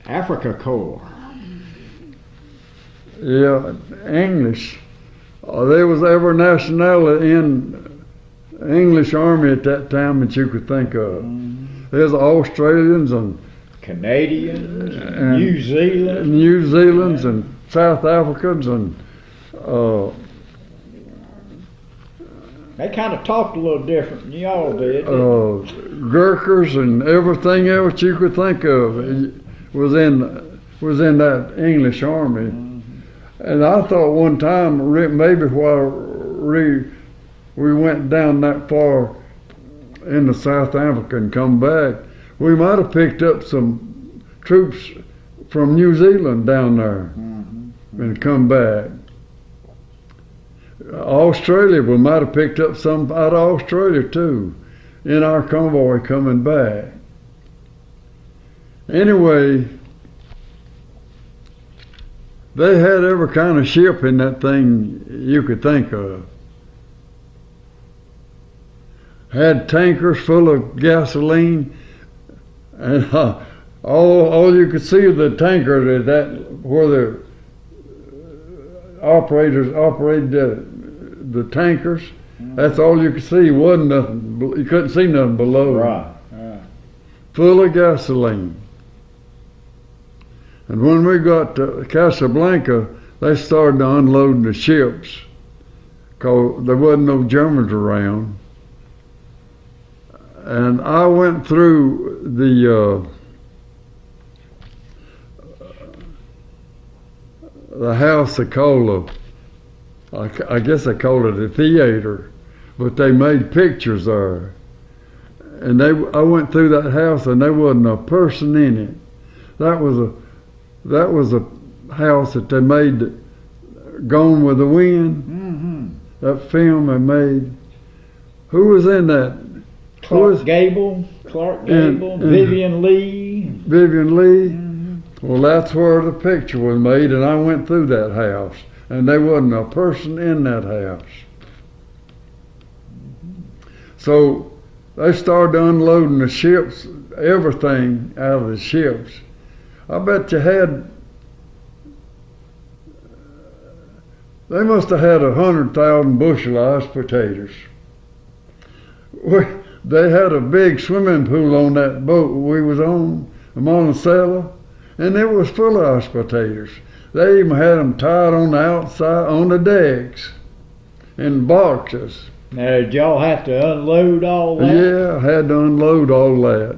Africa Corps. Yeah, English. There was every nationality in English army at that time that you could think of. There's Australians and Canadians, and New Zealand. New Zealand's and South Africans and they kind of talked a little different than y'all did. Gurkhas and everything else you could think of was in that English army. And I thought one time, maybe while we went down that far into South Africa and come back, we might have picked up some troops from New Zealand down there and come back. Australia, we might have picked up some out of Australia too, in our convoy coming back. Anyway, they had every kind of ship in that thing you could think of. Had tankers full of gasoline, and all you could see of the tanker is that where the operators operated the tankers, That's all you could see. Wasn't nothing. You couldn't see nothing below. Right. Full of gasoline. And when we got to Casablanca, they started unloading the ships, because there wasn't no Germans around. And I went through the house they called I guess they called it a theater, but they made pictures there. And I went through that house and there wasn't a person in it. That was a house that they made, Gone with the Wind. Mm-hmm. That film they made. Who was in that? Clark Gable, Vivian Lee. Vivian Lee. Mm-hmm. Well, that's where the picture was made, and I went through that house, and there wasn't a person in that house. So they started unloading the ships, everything out of the ships. I bet they must have had 100,000 bushel of iced potatoes. They had a big swimming pool on that boat we was on, the Monticello, and it was full of iced potatoes. They even had them tied on the outside, on the decks, in boxes. Now, did y'all have to unload all that? Yeah, I had to unload all that.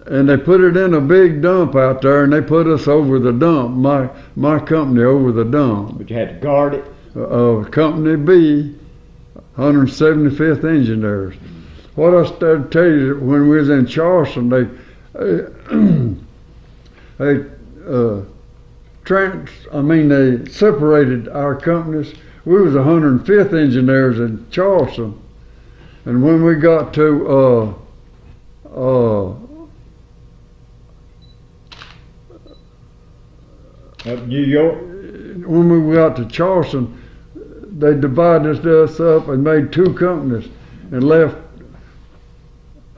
And they put it in a big dump out there, and they put us over the dump, my company over the dump. But you had to guard it? Company B, 175th Engineers. What I started to tell you, when we was in Charleston, they separated our companies. We was 105th Engineers in Charleston, and when we got to Up New York? when we got to Charleston, they divided us up and made two companies and left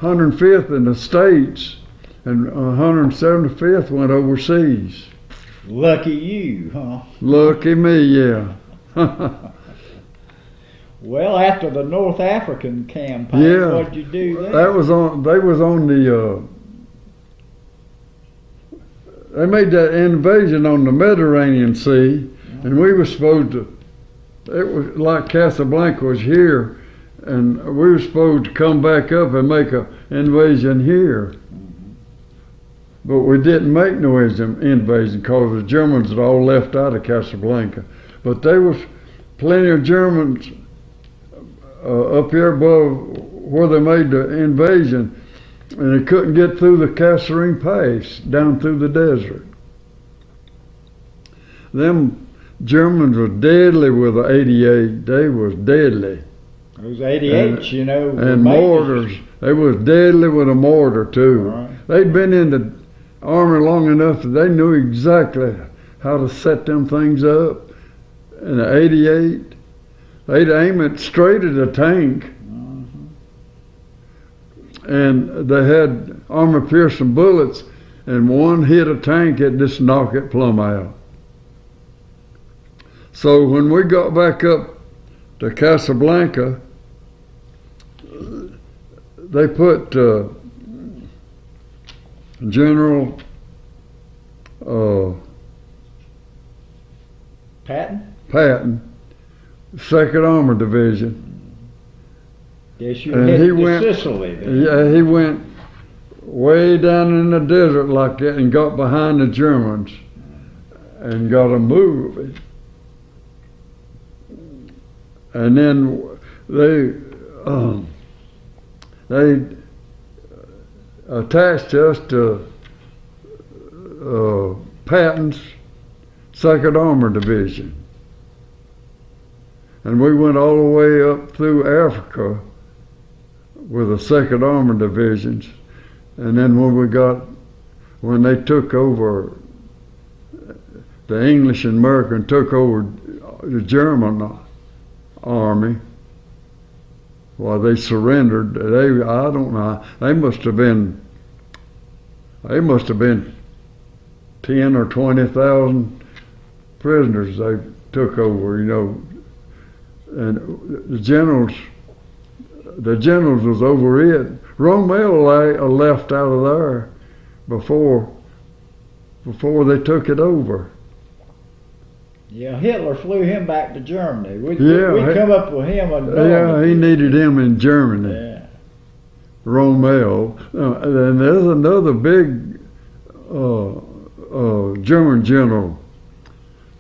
105th in the States, and 175th went overseas. Lucky you, huh? Lucky me, yeah. Well, after the North African campaign, Yeah. what'd you do then? They was on the they made that invasion on the Mediterranean Sea, and we were supposed to, it was like Casablanca was here, and we were supposed to come back up and make an invasion here. But we didn't make no invasion because the Germans had all left out of Casablanca. But there was plenty of Germans up here above where they made the invasion, and they couldn't get through the Kasserine Pass down through the desert. Them Germans were deadly with the 88. They was deadly. Those 88s, you know. And mortars. They was deadly with a mortar too. Right. They'd been in the army long enough that they knew exactly how to set them things up. And the 88, they'd aim it straight at a tank. And they had armor-piercing bullets, and one hit a tank, it just knocked it plumb out. So when we got back up to Casablanca, they put General Patton, 2nd Armor Division. Guess you And hit he to went- Sicily then. Yeah, he went way down in the desert like that and got behind the Germans and got them moving. And then they attached us to Patton's 2nd Armor Division. And we went all the way up through Africa with the 2nd Armor Divisions. And then when they took over, the English and American took over the German army, well, they surrendered. I don't know, they must have been 10 or 20,000 prisoners they took over, you know. and the generals was over it. Rommel left out of there before they took it over. Yeah, Hitler flew him back to Germany. We come up with him. He needed him in Germany. Yeah. Rommel. And there's another big German general.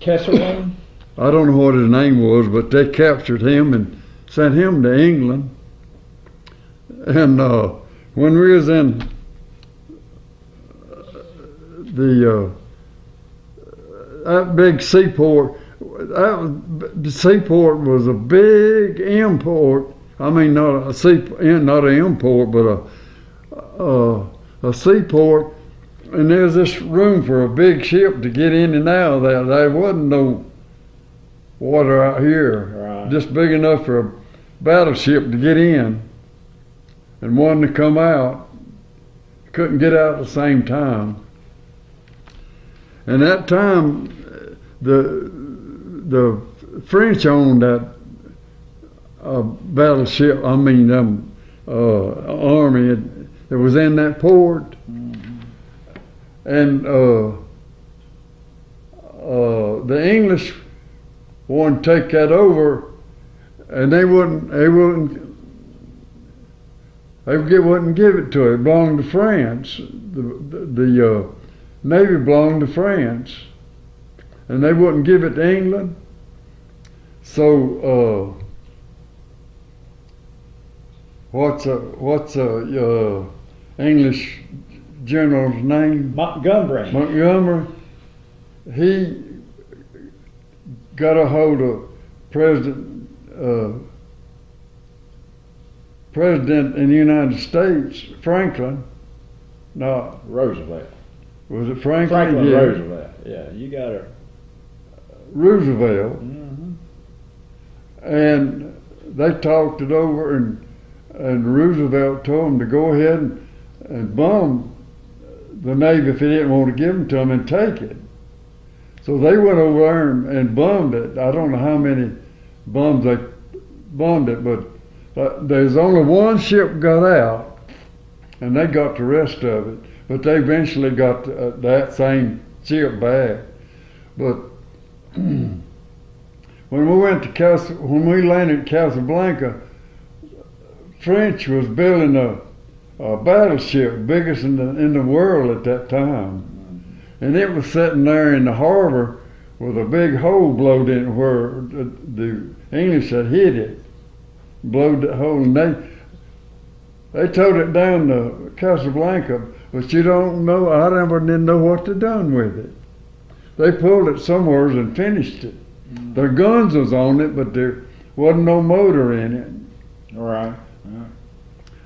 Kesselring? I don't know what his name was, but they captured him and sent him to England. And when we was in that big seaport, the seaport was a big import. I mean, not an import, but a seaport. And there's this room for a big ship to get in and out of that. There wasn't no water out here, Right. Just big enough for a battleship to get in and one to come out. Couldn't get out at the same time. And that time, the French owned that battleship. I mean, army that was in that port. And the English wanted to take that over, and they wouldn't give it to it. It belonged to France. The Navy belonged to France, and they wouldn't give it to England. So what's a English general's name? Montgomery. Montgomery. He got a hold of President in the United States, Franklin. No, Roosevelt. was it Franklin? Franklin Yeah. Roosevelt. Yeah, you got her. Roosevelt. Mm-hmm. And they talked it over, and Roosevelt told them to go ahead and bomb the Navy if he didn't want to give them to them and take it. So they went over there and bombed it. I don't know how many bombs they bombed it, but there's only one ship got out, and they got the rest of it. But they eventually got that same ship back. But when we landed at Casablanca, French was building a battleship, biggest in the world at that time. And it was sitting there in the harbor with a big hole blowed in it where the English had hit it. Blowed that hole, and they towed it down to Casablanca, but you don't know, I didn't know what to done with it. They pulled it somewhere and finished it. Their guns was on it, but there wasn't no motor in it. All right.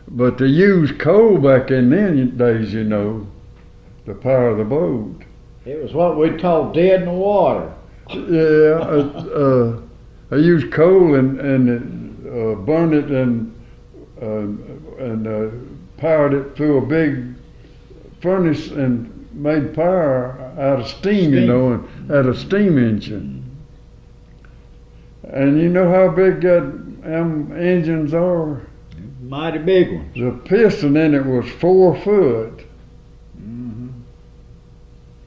But they used coal back in them days, you know, to power the boat. It was what we call dead in the water. Yeah, I used coal and burned it and powered it through a big furnace and made power out of steam, you know, and out of steam engine. And you know how big them engines are? Mighty big ones. The piston in it was 4 foot.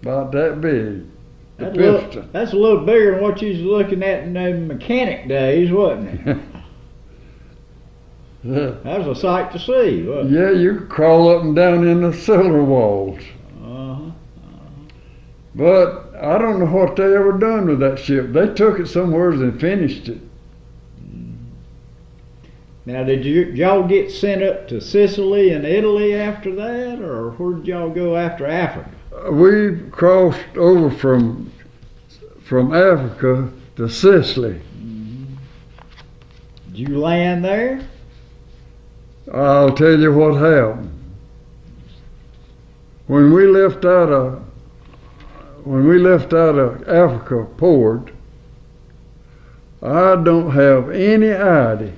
About that big. The piston. That's a little bigger than what you was looking at in the mechanic days, wasn't it? That was a sight to see, wasn't it? Yeah, you could crawl up and down in the cellar walls. But I don't know what they ever done with that ship. They took it somewhere and finished it. Now, did y'all get sent up to Sicily and Italy after that, or where did y'all go after Africa? We crossed over from Africa to Sicily. Did you land there? I'll tell you what happened. When we left out of Africa port, I don't have any idea,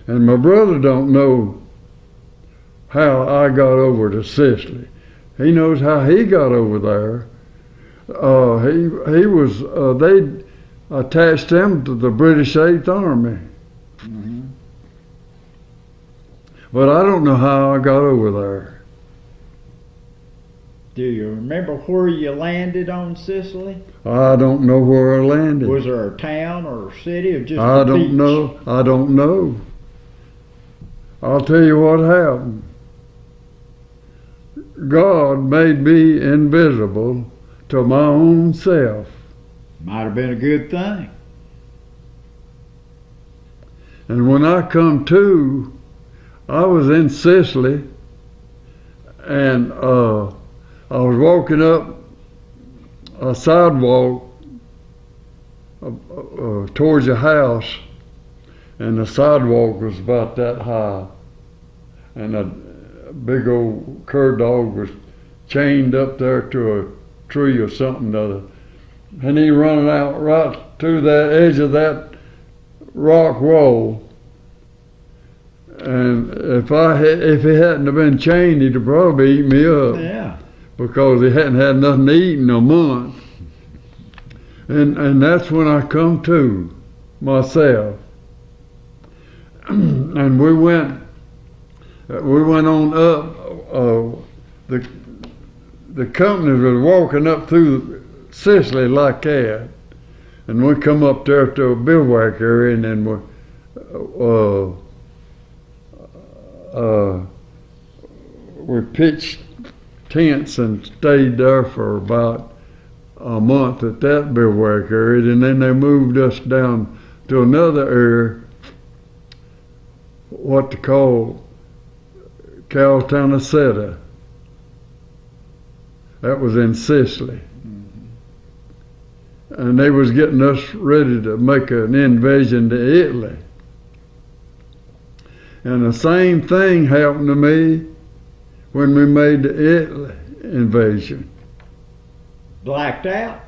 and my brother don't know how I got over to Sicily. He knows how he got over there. attached them to the British Eighth Army. Mm-hmm. But I don't know how I got over there. Do you remember where you landed on Sicily? I don't know where I landed. Was there a town or a city or just I a don't beach? know. I don't know. I'll tell you what happened. God made me invisible to my own self. Might have been a good thing. And when I come to, I was in Sicily, and I was walking up a sidewalk towards a house, and the sidewalk was about that high, and a big old cur dog was chained up there to a tree or something or other, and he running out right to that edge of that rock wall. And if he hadn't have been chained, he'd have probably eaten me up. Yeah. Because he hadn't had nothing to eat in a month. And that's when I come to myself. And we went on up. The companies was walking up through Sicily like that, and we come up there to a bivouac area, and then we pitched tents and stayed there for about a month at that bivouac area, and then they moved us down to another area, what they call Caltanissetta. That was in Sicily. And they was getting us ready to make an invasion to Italy. And the same thing happened to me when we made the Italy invasion. Blacked out?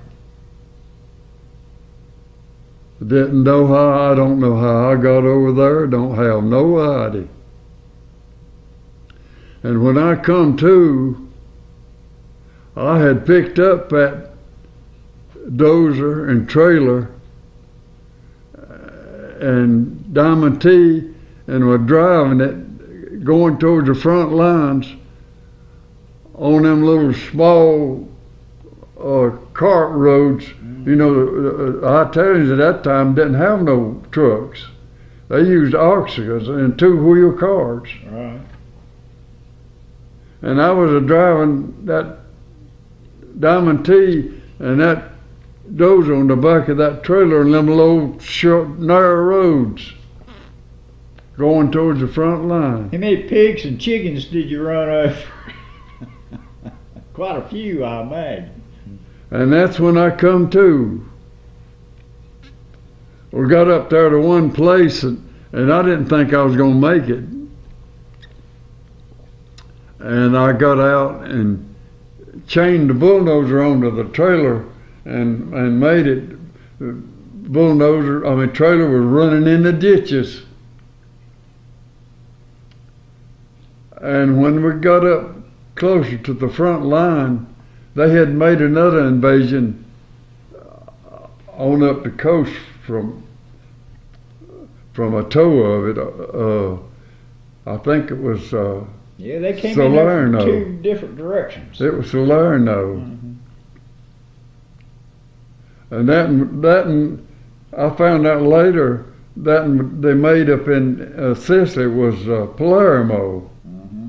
Didn't know how, I don't know how I got over there, don't have no idea. And when I come to, I had picked up that dozer and trailer and Diamond T and was driving it going towards the front lines on them little small cart roads. You know, Italians at that time didn't have no trucks. They used oxicas and two-wheel cars. Right. And I was driving that Diamond T and that dozer on the back of that trailer in them little short, narrow roads going towards the front line. How many pigs and chickens did you run over? Quite a few, I imagine. And that's when I come to. We got up there to one place, and I didn't think I was going to make it. And I got out and chained the bulldozer onto the trailer and made it. The trailer was running in the ditches. And when we got up closer to the front line, they had made another invasion on up the coast from a toe of it. I think it was Yeah, they came Salerno. in there from two different directions. It was Salerno. Mm-hmm. And that I found out later that they made up in Sicily was Palermo. Mm-hmm.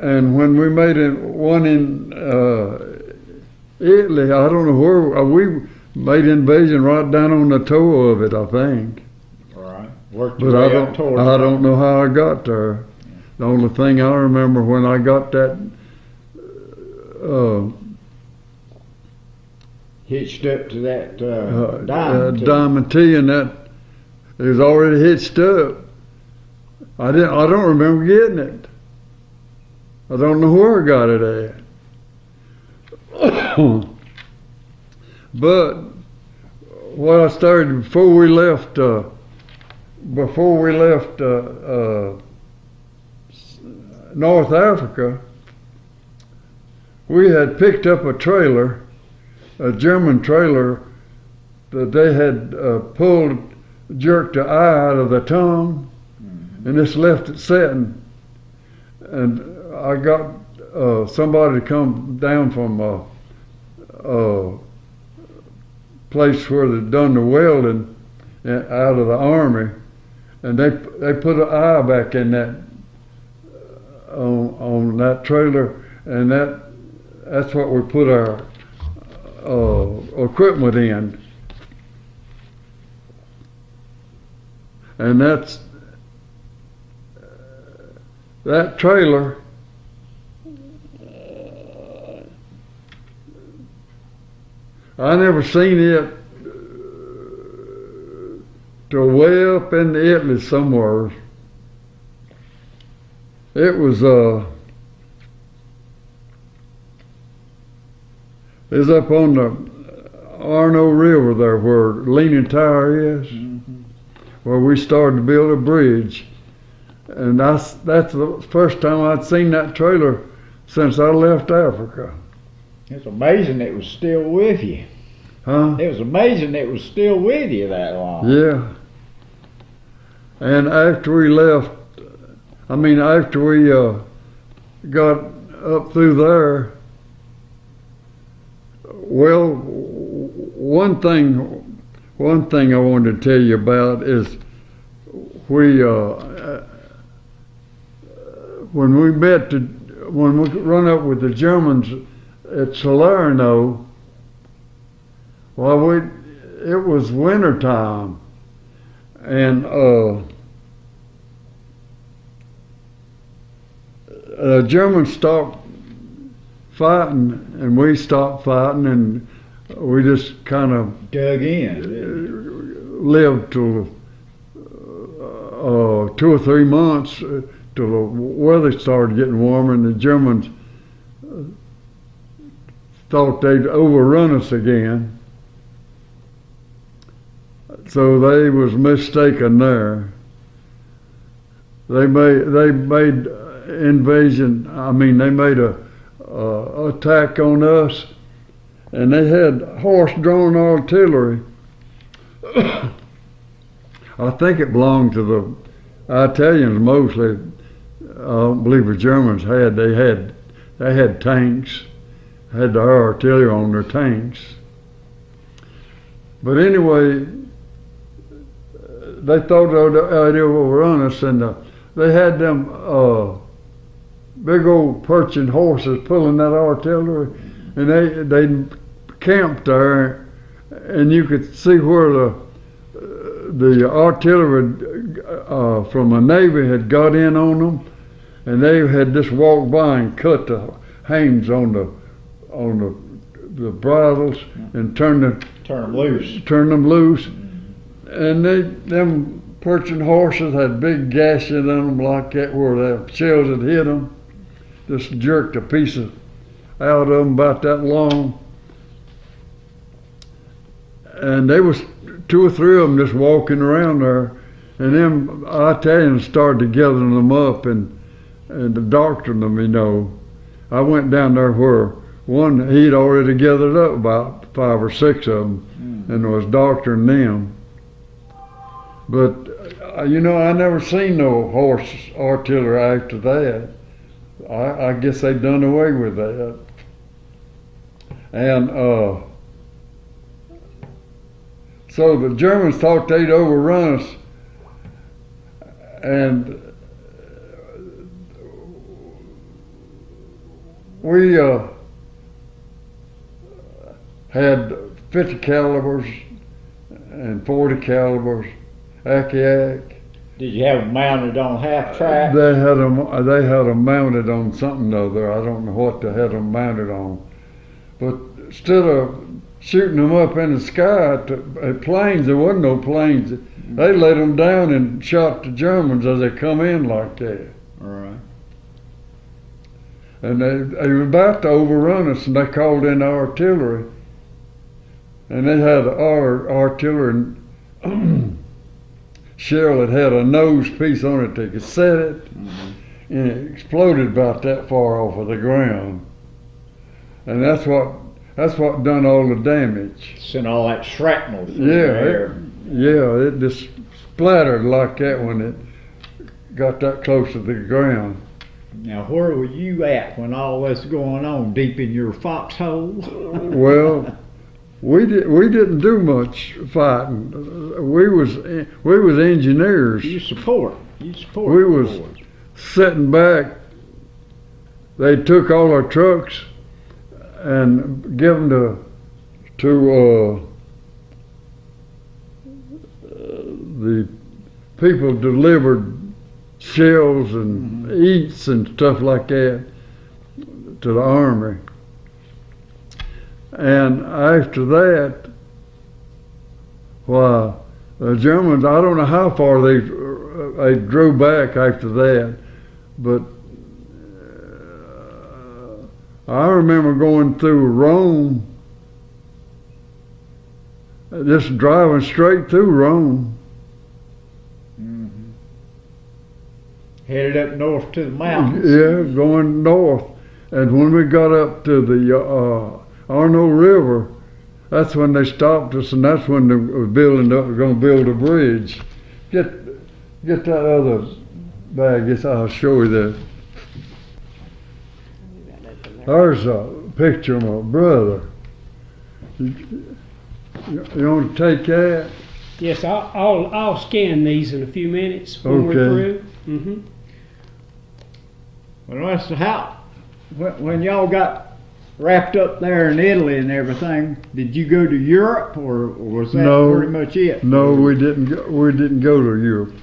And when we made one in Italy, I don't know where, we made invasion right down on the toe of it, I think. Right. Worked But your I way up towards I it. don't know how I got there. The only thing I remember when I got that Hitched up to that diamond. Diamond T, and that it was already hitched up. I don't remember getting it. I don't know where I got it at. But what I started before we left North Africa, we had picked up a trailer a German trailer that they had jerked the eye out of the tongue, and just left it sitting. And I got somebody to come down from a place where they'd done the welding out of the army, and they put an eye back in that on that trailer, and that's what we put our equipment in. And that trailer I never seen it till way up in Italy somewhere. It was up on the Arno River there where Leaning Tower is, where we started to build a bridge. And that's the first time I'd seen that trailer since I left Africa. It's amazing it was still with you. Huh? It was amazing it was still with you that long. Yeah. And after we left, after we got up through there, well, one thing I wanted to tell you about is when we run up with the Germans at Salerno, well, it was winter time, and the Germans stopped fighting, and we stopped fighting, and we just kind of dug in. Lived till 2 or 3 months till the weather started getting warmer, and the Germans thought they'd overrun us again. So they was mistaken there. They made invasion. They made a attack on us, and they had horse-drawn artillery. I think it belonged to the Italians mostly. I don't believe the Germans had. They had tanks, had their artillery on their tanks. But anyway, they thought they'd overrun us, and they had them big old perching horses pulling that artillery, and they camped there, and you could see where the artillery from the Navy had got in on them, and they had just walked by and cut the hames on the bridles and turned them loose. And them perching horses had big gashes in them like that where the shells had hit them. Just jerked a piece out of them about that long. And they was 2 or 3 of them just walking around there, and them Italians started gathering them up and doctoring them, I went down there where one, he'd already gathered up about 5 or 6 of them and was doctoring them. But, I never seen no horse artillery after that. I guess they done away with that. And so the Germans thought they'd overrun us, and we had 50 calibers and 40 calibers, Akiak. Did you have them mounted on half track? They had them mounted on something or other. I don't know what they had them mounted on. But instead of shooting them up in the sky at planes, there wasn't no planes. They let them down and shot the Germans as they come in like that. All right. And they were about to overrun us, and they called in the artillery. And they had our artillery shell that had a nose piece on it. They could set it, and it exploded about that far off of the ground. And that's what That's what done all the damage. Sent all that shrapnel through Yeah, there. it just splattered like that when it got that close to the ground. Now, where were you at when all this was going on? Deep in your foxhole? Well, we didn't do much fighting. We was engineers. You support. We the was boys. sitting back. They took all our trucks and give them to the people delivered shells and eats and stuff like that to the army. And after that, why, the Germans, I don't know how far they drew back after that, but I remember going through Rome, just driving straight through Rome. Headed up north to the mountains. Yeah, going north. And when we got up to the Arno River, that's when they stopped us, and that's when they were going to build a bridge. Get that other bag. Yes, I'll show you that. There's a picture of my brother. You want to take that? Yes, I'll scan these in a few minutes when we're through. Mm-hmm. Well, that's how. When y'all got wrapped up there in Italy and everything, did you go to Europe, or was that pretty much it? No, we didn't go to Europe.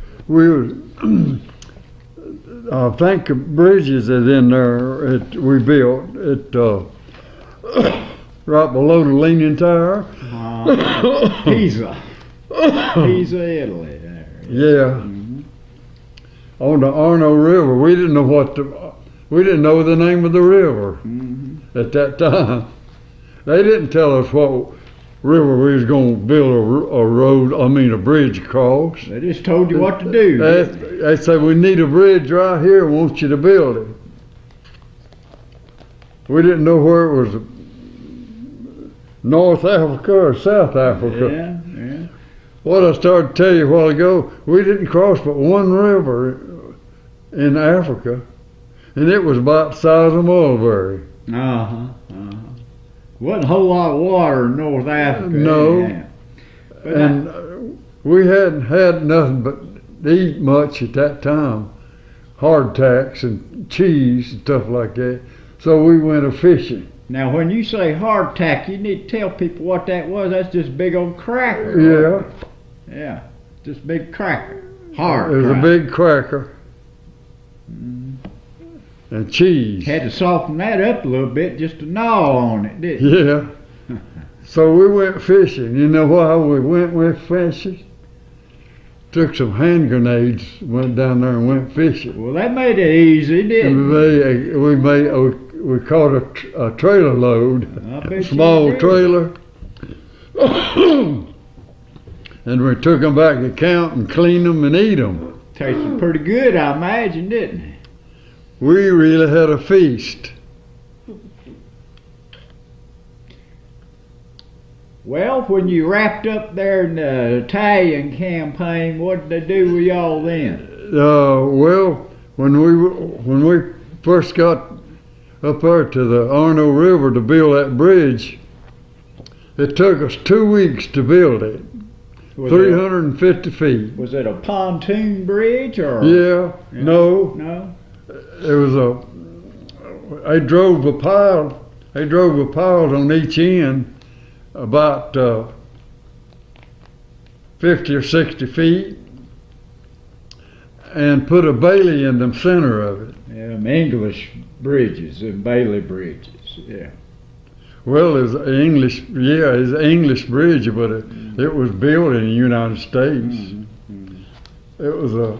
I think the bridges is in there. We built it right below the Leaning Tower. Pisa, Italy. There. Yeah. On the Arno River, we didn't know the name of the river at that time. They didn't tell us what river we was going to build a bridge across. They just told you what to do. They said, we need a bridge right here, I want you to build it. We didn't know where it was, North Africa or South Africa. Yeah. What I started to tell you a while ago, we didn't cross but one river in Africa, and it was about the size of Mulberry. Wasn't a whole lot of water in North Africa. No. Yeah. And we hadn't had nothing but to eat much at that time. Hardtacks and cheese and stuff like that. So we went a-fishing. Now, when you say hardtack, you need to tell people what that was. That's just big old cracker. Yeah. Yeah, just big cracker. Hard. It was cracker. a big cracker. And cheese. Had to soften that up a little bit just to gnaw on it, didn't you? Yeah. So we went fishing. You know why we went fishing? Took some hand grenades, went down there and went fishing. Well, that made it easy, didn't it? We caught a trailer load, a small trailer, and we took them back to camp and cleaned them and eat them. Tasted pretty good, I imagine, didn't it? We really had a feast. Well, when you wrapped up there in the Italian campaign, what did they do with y'all then? Well, when we first got up there to the Arno River to build that bridge, it took us 2 weeks to build it. 350 feet. Was it a pontoon bridge or? Yeah. No. No. It was they drove a pile on each end about 50 or 60 feet and put a bailey in the center of it. Yeah, English bridges and Bailey bridges, yeah. Well, it's an English bridge, but it was built in the United States. It was a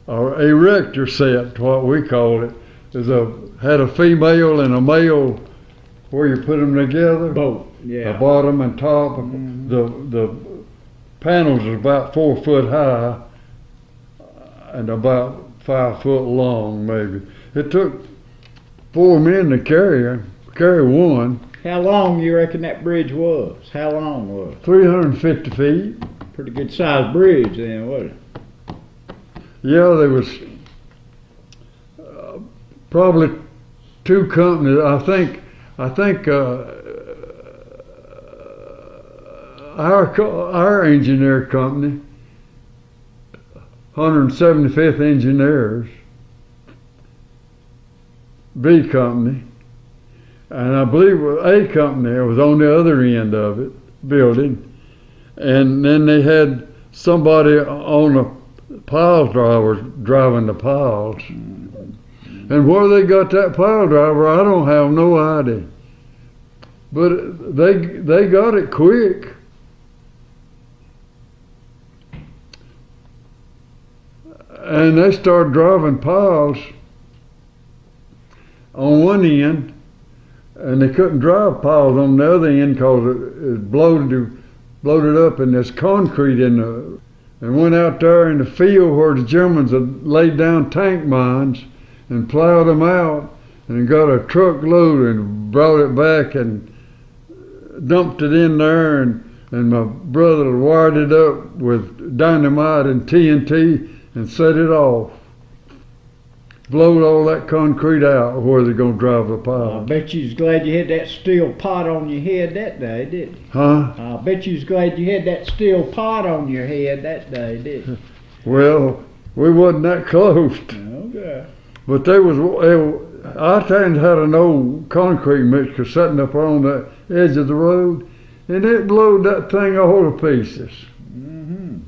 erector set, what we called it. Had a female and a male where you put them together. Both, yeah. The bottom and top. The panels are about 4 foot high and about 5 foot long, maybe. It took 4 men to carry one. How long you reckon that bridge was? How long was it? 350 feet. Pretty good sized bridge then, wasn't it? Yeah, there was probably two companies. I think our engineer company, 175th Engineers, B company, and I believe A company was on the other end of it, building, and then they had somebody on the pile driver driving the piles. And where they got that pile driver, I don't have no idea. But they got it quick. And they started driving piles on one end, and they couldn't drive piles on the other end because it bloated up in this concrete and went out there in the field where the Germans had laid down tank mines and plowed them out and got a truckload and brought it back and dumped it in there, and my brother wired it up with dynamite and TNT and set it off. Blowed all that concrete out where they're going to drive the I pile. bet you was glad you had that steel pot on your head that day, didn't you? Huh? I bet you was glad you had that steel pot on your head that day, didn't you? Well, we wasn't that close. Okay. But our town had an old concrete mixer sitting up on the edge of the road, and it blowed that thing all to pieces. Mm-hmm.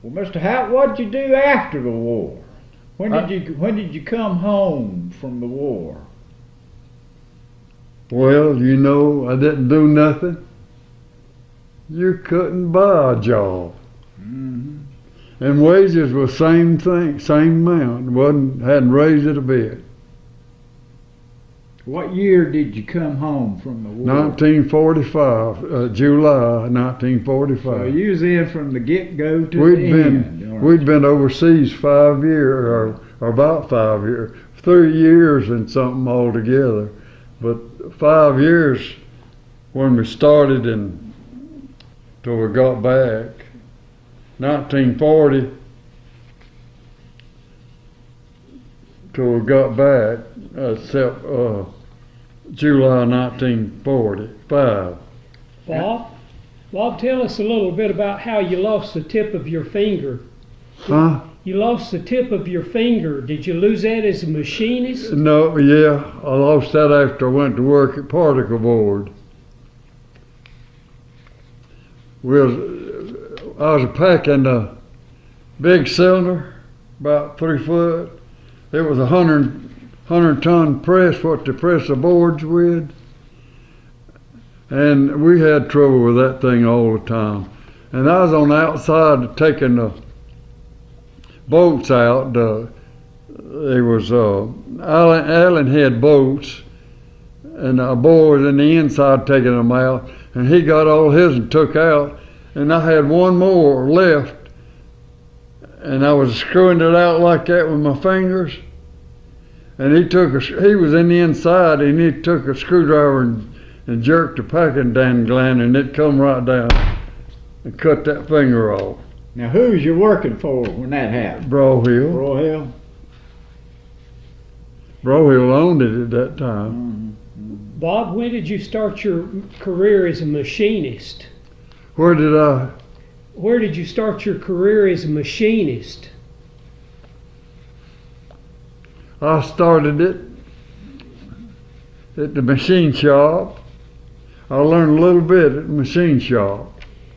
Well, Mr. Houck, what'd you do after the war? When did you come home from the war? Well, you know, I didn't do nothing. You couldn't buy a job. Mm-hmm. And wages was same thing, same amount. Hadn't raised it a bit. What year did you come home from the war? 1945, July 1945. So you was in from the get-go to the end. We'd been overseas 5 years, or about 5 years, 3 years and something altogether. But 5 years when we started and till we got back. 1940 till we got back, except July 1945. Bob, tell us a little bit about how you lost the tip of your finger. Huh? You lost the tip of your finger. Did you lose that as a machinist? No, yeah, I lost that after I went to work at Particle Board. I was packing a big cylinder, about 3 foot. It was a 100-ton press, what to press the boards with. And we had trouble with that thing all the time. And I was on the outside taking the bolts out. There was Allen had bolts, and a boy was in the inside taking them out. And he got all his and took out. And I had one more left, and I was screwing it out like that with my fingers. And he was in the inside, and he took a screwdriver and jerked the packing dangling, and it come right down and cut that finger off. Now, who was you working for when that happened? Brohill. Brohill? Brohill owned it at that time. Mm-hmm. Bob, when did you start your career as a machinist? Where did you start your career as a machinist? I started it at the machine shop. I learned a little bit at the machine shop.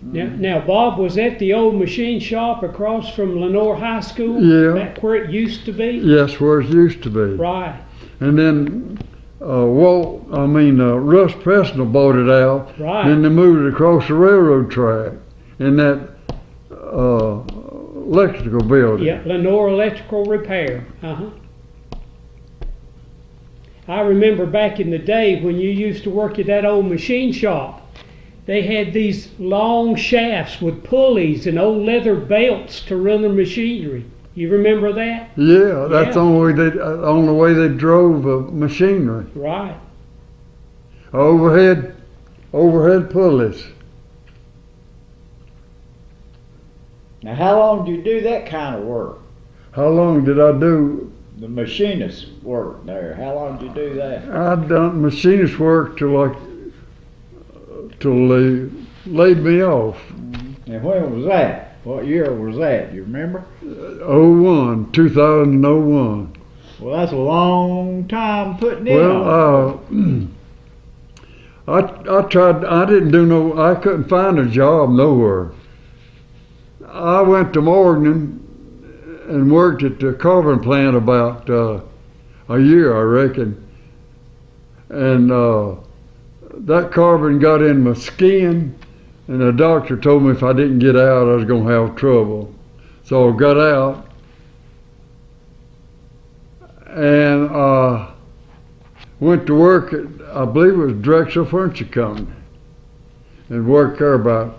Now, Bob, was that the old machine shop across from Lenore High School? Yeah. Back where it used to be? Yes, where it used to be. Right. And then Russ Presnell bought it out. Right. Then they moved it across the railroad track in that electrical building. Yeah, Lenore Electrical Repair. Uh-huh. I remember back in the day when you used to work at that old machine shop, they had these long shafts with pulleys and old leather belts to run the machinery. You remember that? Yeah, that's Yeah. the only way they drove machinery. Right. Overhead pulleys. Now, how long did you do that kind of work? How long did I do? The machinist work there. How long did you do that? I done machinist work till they laid me off. And when was that? What year was that? You remember? 2001. Well, that's a long time putting in on. Well, I tried. I couldn't find a job nowhere. I went to Morgan and worked at the carbon plant about a year, I reckon. And that carbon got in my skin, and the doctor told me if I didn't get out, I was going to have trouble. So I got out, and went to work at, I believe it was Drexel Furniture Company, and worked there about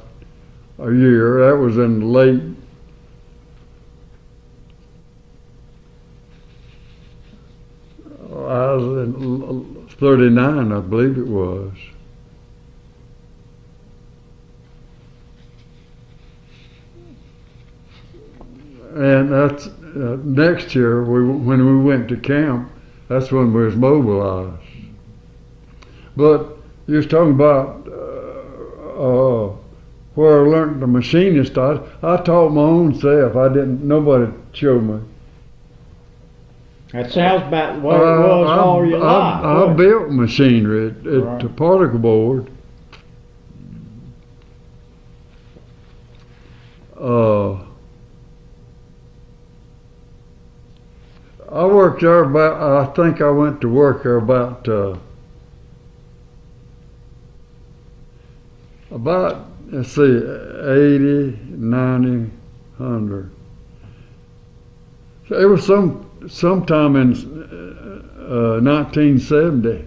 a year. That was in late I was in 39, I believe it was. And that's next year when we went to camp. That's when we was mobilized. But you was talking about where I learned the machinist. I taught my own self. Nobody showed me. That sounds about what it was all your life. I built machinery at Right. the particle board. I worked there I think I went to work there about let's see, 80, 90, 100. So it was sometime in 1970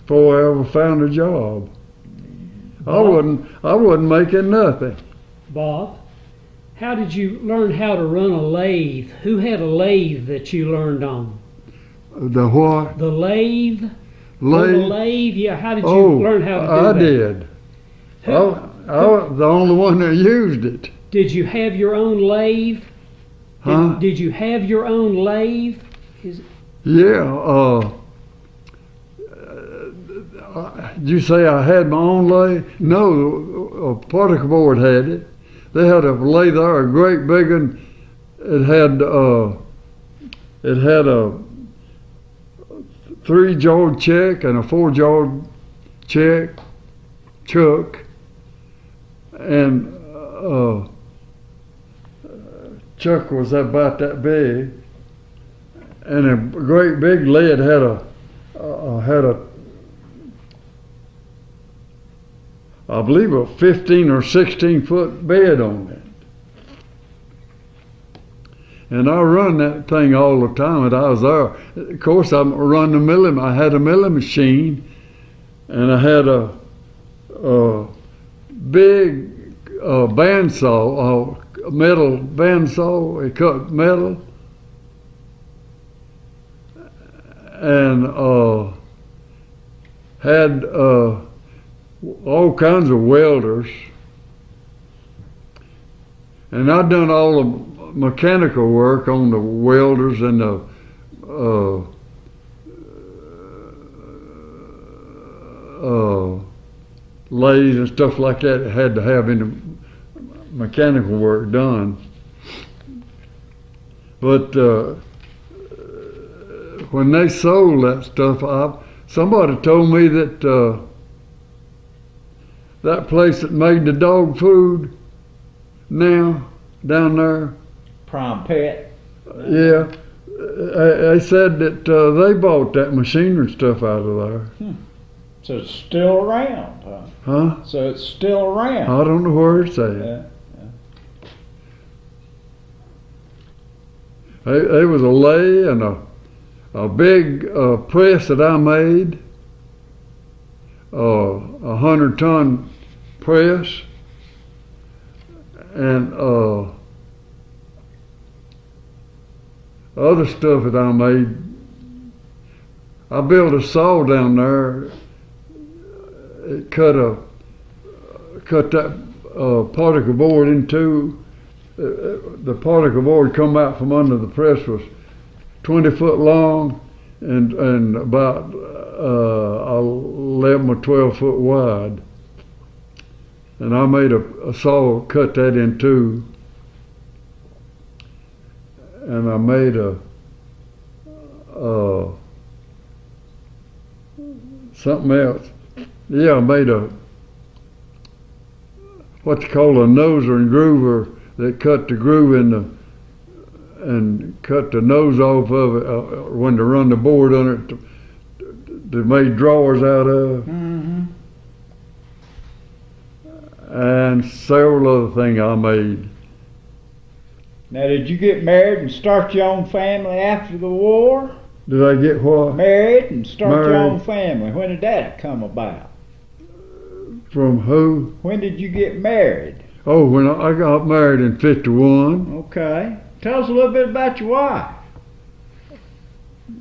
before I ever found a job. I wasn't making nothing. Bob, how did you learn how to run a lathe? Who had a lathe that you learned on? The what? The lathe? Lathe? On the lathe? Yeah, how did you learn how to do I that? did. I was the only one that used it. Did you have your own lathe? Huh? Did you have your own lathe? Yeah. Did you say I had my own lathe? No, a particle board had it. They had a lathe there, a great big one. It had a 3-jawed check and a 4-jawed chuck, and chuck was about that big, and a great big lid had a I believe a 15 or 16 foot bed on it. And I run that thing all the time that I was there. Of course, I run the milling. I had a milling machine, and I had a big bandsaw, a metal bandsaw. It cut metal, and had all kinds of welders, and I'd done all the mechanical work on the welders and the lathes and stuff like that. It had to have any mechanical work done. But when they sold that stuff, somebody told me that that place that made the dog food now down there, Prime Pet. yeah, they said that they bought that machinery stuff out of there. So it's still around, huh? Huh? So it's still around. I don't know where it's at. Yeah. There was a lathe and a big press that I made, a 100-ton press, other stuff that I made. I built a saw down there. It cut that particle board in two. The particle board come out from under the press was 20 foot long and about 11 or 12 foot wide. And I made a saw, cut that in two. And I made something else. Yeah, I made what you call a noser and groover that cut the groove in and cut the nose off of it when to run the board on it. They made drawers out of. Mm-hmm. And several other things I made. Now, did you get married and start your own family after the war? Did I get what? Married and start your Married. own family. When did that come about? From who? When did you get married? Oh, when I got married in 51. Okay. Tell us a little bit about your wife.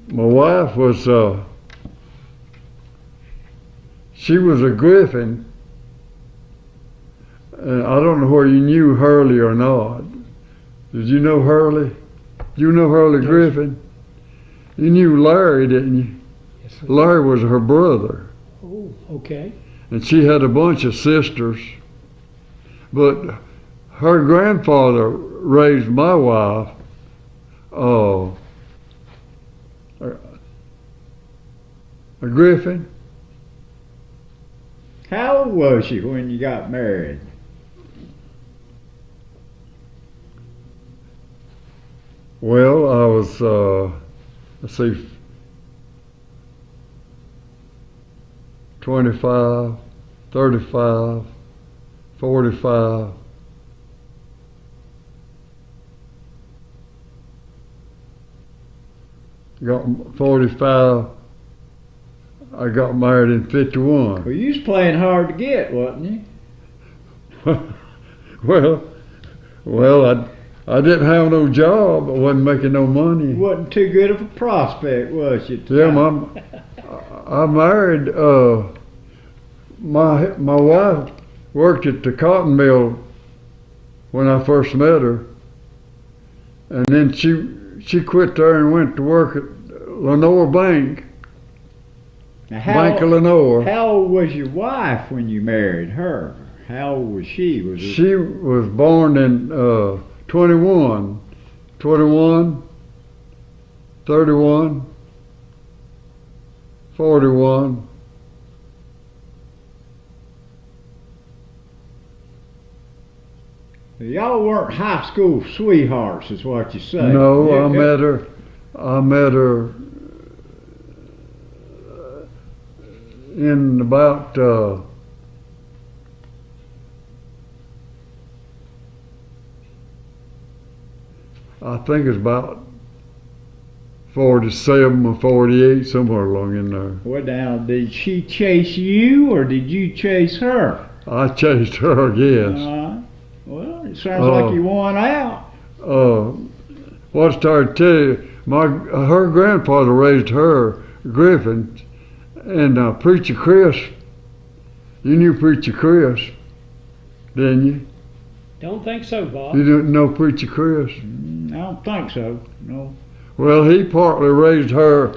My wife was, she was a Griffin. And I don't know whether you knew Hurley or not. Did you know Hurley? You know Hurley Griffin? You knew Larry, didn't you? Yes, sir. Larry was her brother. Oh, okay. And she had a bunch of sisters. But her grandfather raised my wife. A Griffin. How old was she when you got married? Well, I was, let's see, 25, 35, 45. Got 45. I got married in 51. Well, you was playing hard to get, wasn't you? well, I didn't have no job. I wasn't making no money. Wasn't too good of a prospect, was you? Yeah, I married. My wife worked at the cotton mill when I first met her, and then she quit there and went to work at Lenore Bank. Now, Bank of Lenore. How old was your wife when you married her? How old was she? She was born in 21, 31, 31, 41. Y'all weren't high school sweethearts, is what you say. No, Yeah, I met her in about I think it's about 47 or 48, somewhere along in there. Well, now, did she chase you or did you chase her? I chased her, yes. Well, it sounds like you won out. What I started to tell you, her grandfather raised her, Griffin, and Preacher Chris. You knew Preacher Chris, didn't you? Don't think so, Bob. You didn't know Preacher Chris? I don't think so, no. Well, he partly raised her.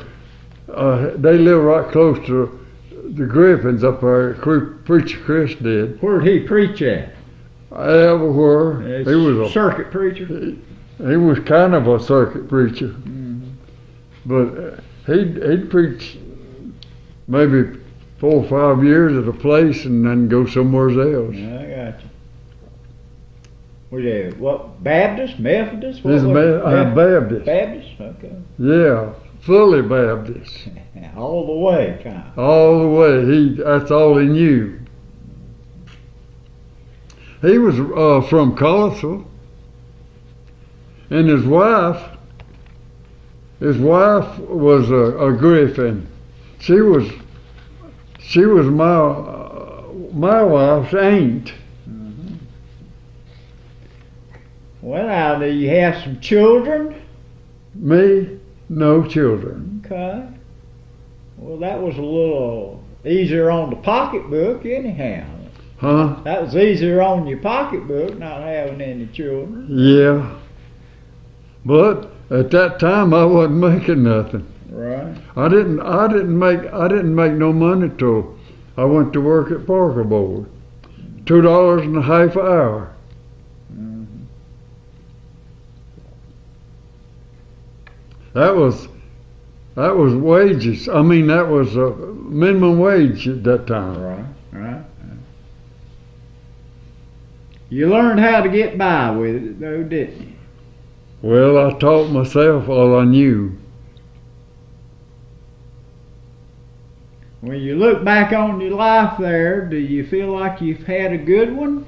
They live right close to the Griffins up there. Preacher Chris did. Where'd he preach at? Everywhere. He was a circuit preacher? He was kind of a circuit preacher. Mm-hmm. But he'd preach maybe 4 or 5 years at a place and then go somewhere else. Yeah, I got you. What, Baptist, Methodist? He's Baptist. Baptist, okay. Yeah, fully Baptist. All the way, kind of. All the way. That's all he knew. He was from Collinsville, and his wife was a Griffin. She was my wife's aunt. Mm-hmm. Well, now, do you have some children? Me, no children. Okay. Well, that was a little easier on the pocketbook anyhow. Huh? That was easier on your pocketbook, not having any children. Yeah. But at that time I wasn't making nothing. Right. I didn't make no money till I went to work at Parker Board. $2.50 an hour. Mhm. That was wages. I mean, that was a minimum wage at that time. Right. You learned how to get by with it, though, didn't you? Well, I taught myself all I knew. When you look back on your life there, do you feel like you've had a good one?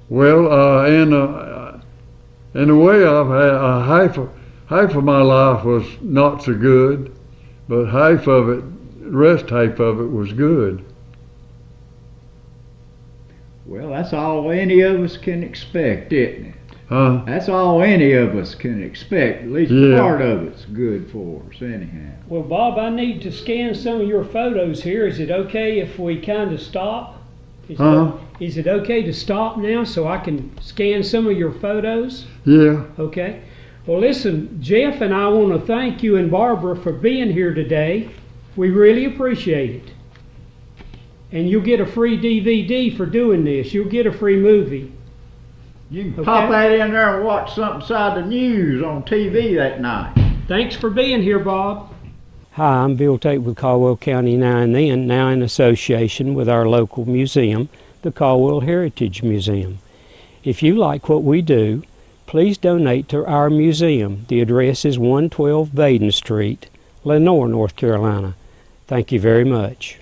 Well, in a way, I've had half of my life was not so good, but the rest half of it was good. Well, that's all any of us can expect, isn't it? Huh? That's all any of us can expect. At least Yeah. part of it's good for us, anyhow. Well, Bob, I need to scan some of your photos here. Is it okay if we kind of stop? Is it okay to stop now so I can scan some of your photos? Yeah. Okay. Well, listen, Jeff and I want to thank you and Barbara for being here today. We really appreciate it. And you'll get a free DVD for doing this. You'll get a free movie. You can Okay. pop that in there and watch something side the news on TV that night. Thanks for being here, Bob. Hi, I'm Bill Tate with Caldwell County Now and Then, now in association with our local museum, the Caldwell Heritage Museum. If you like what we do, please donate to our museum. The address is 112 Baden Street, Lenoir, North Carolina. Thank you very much.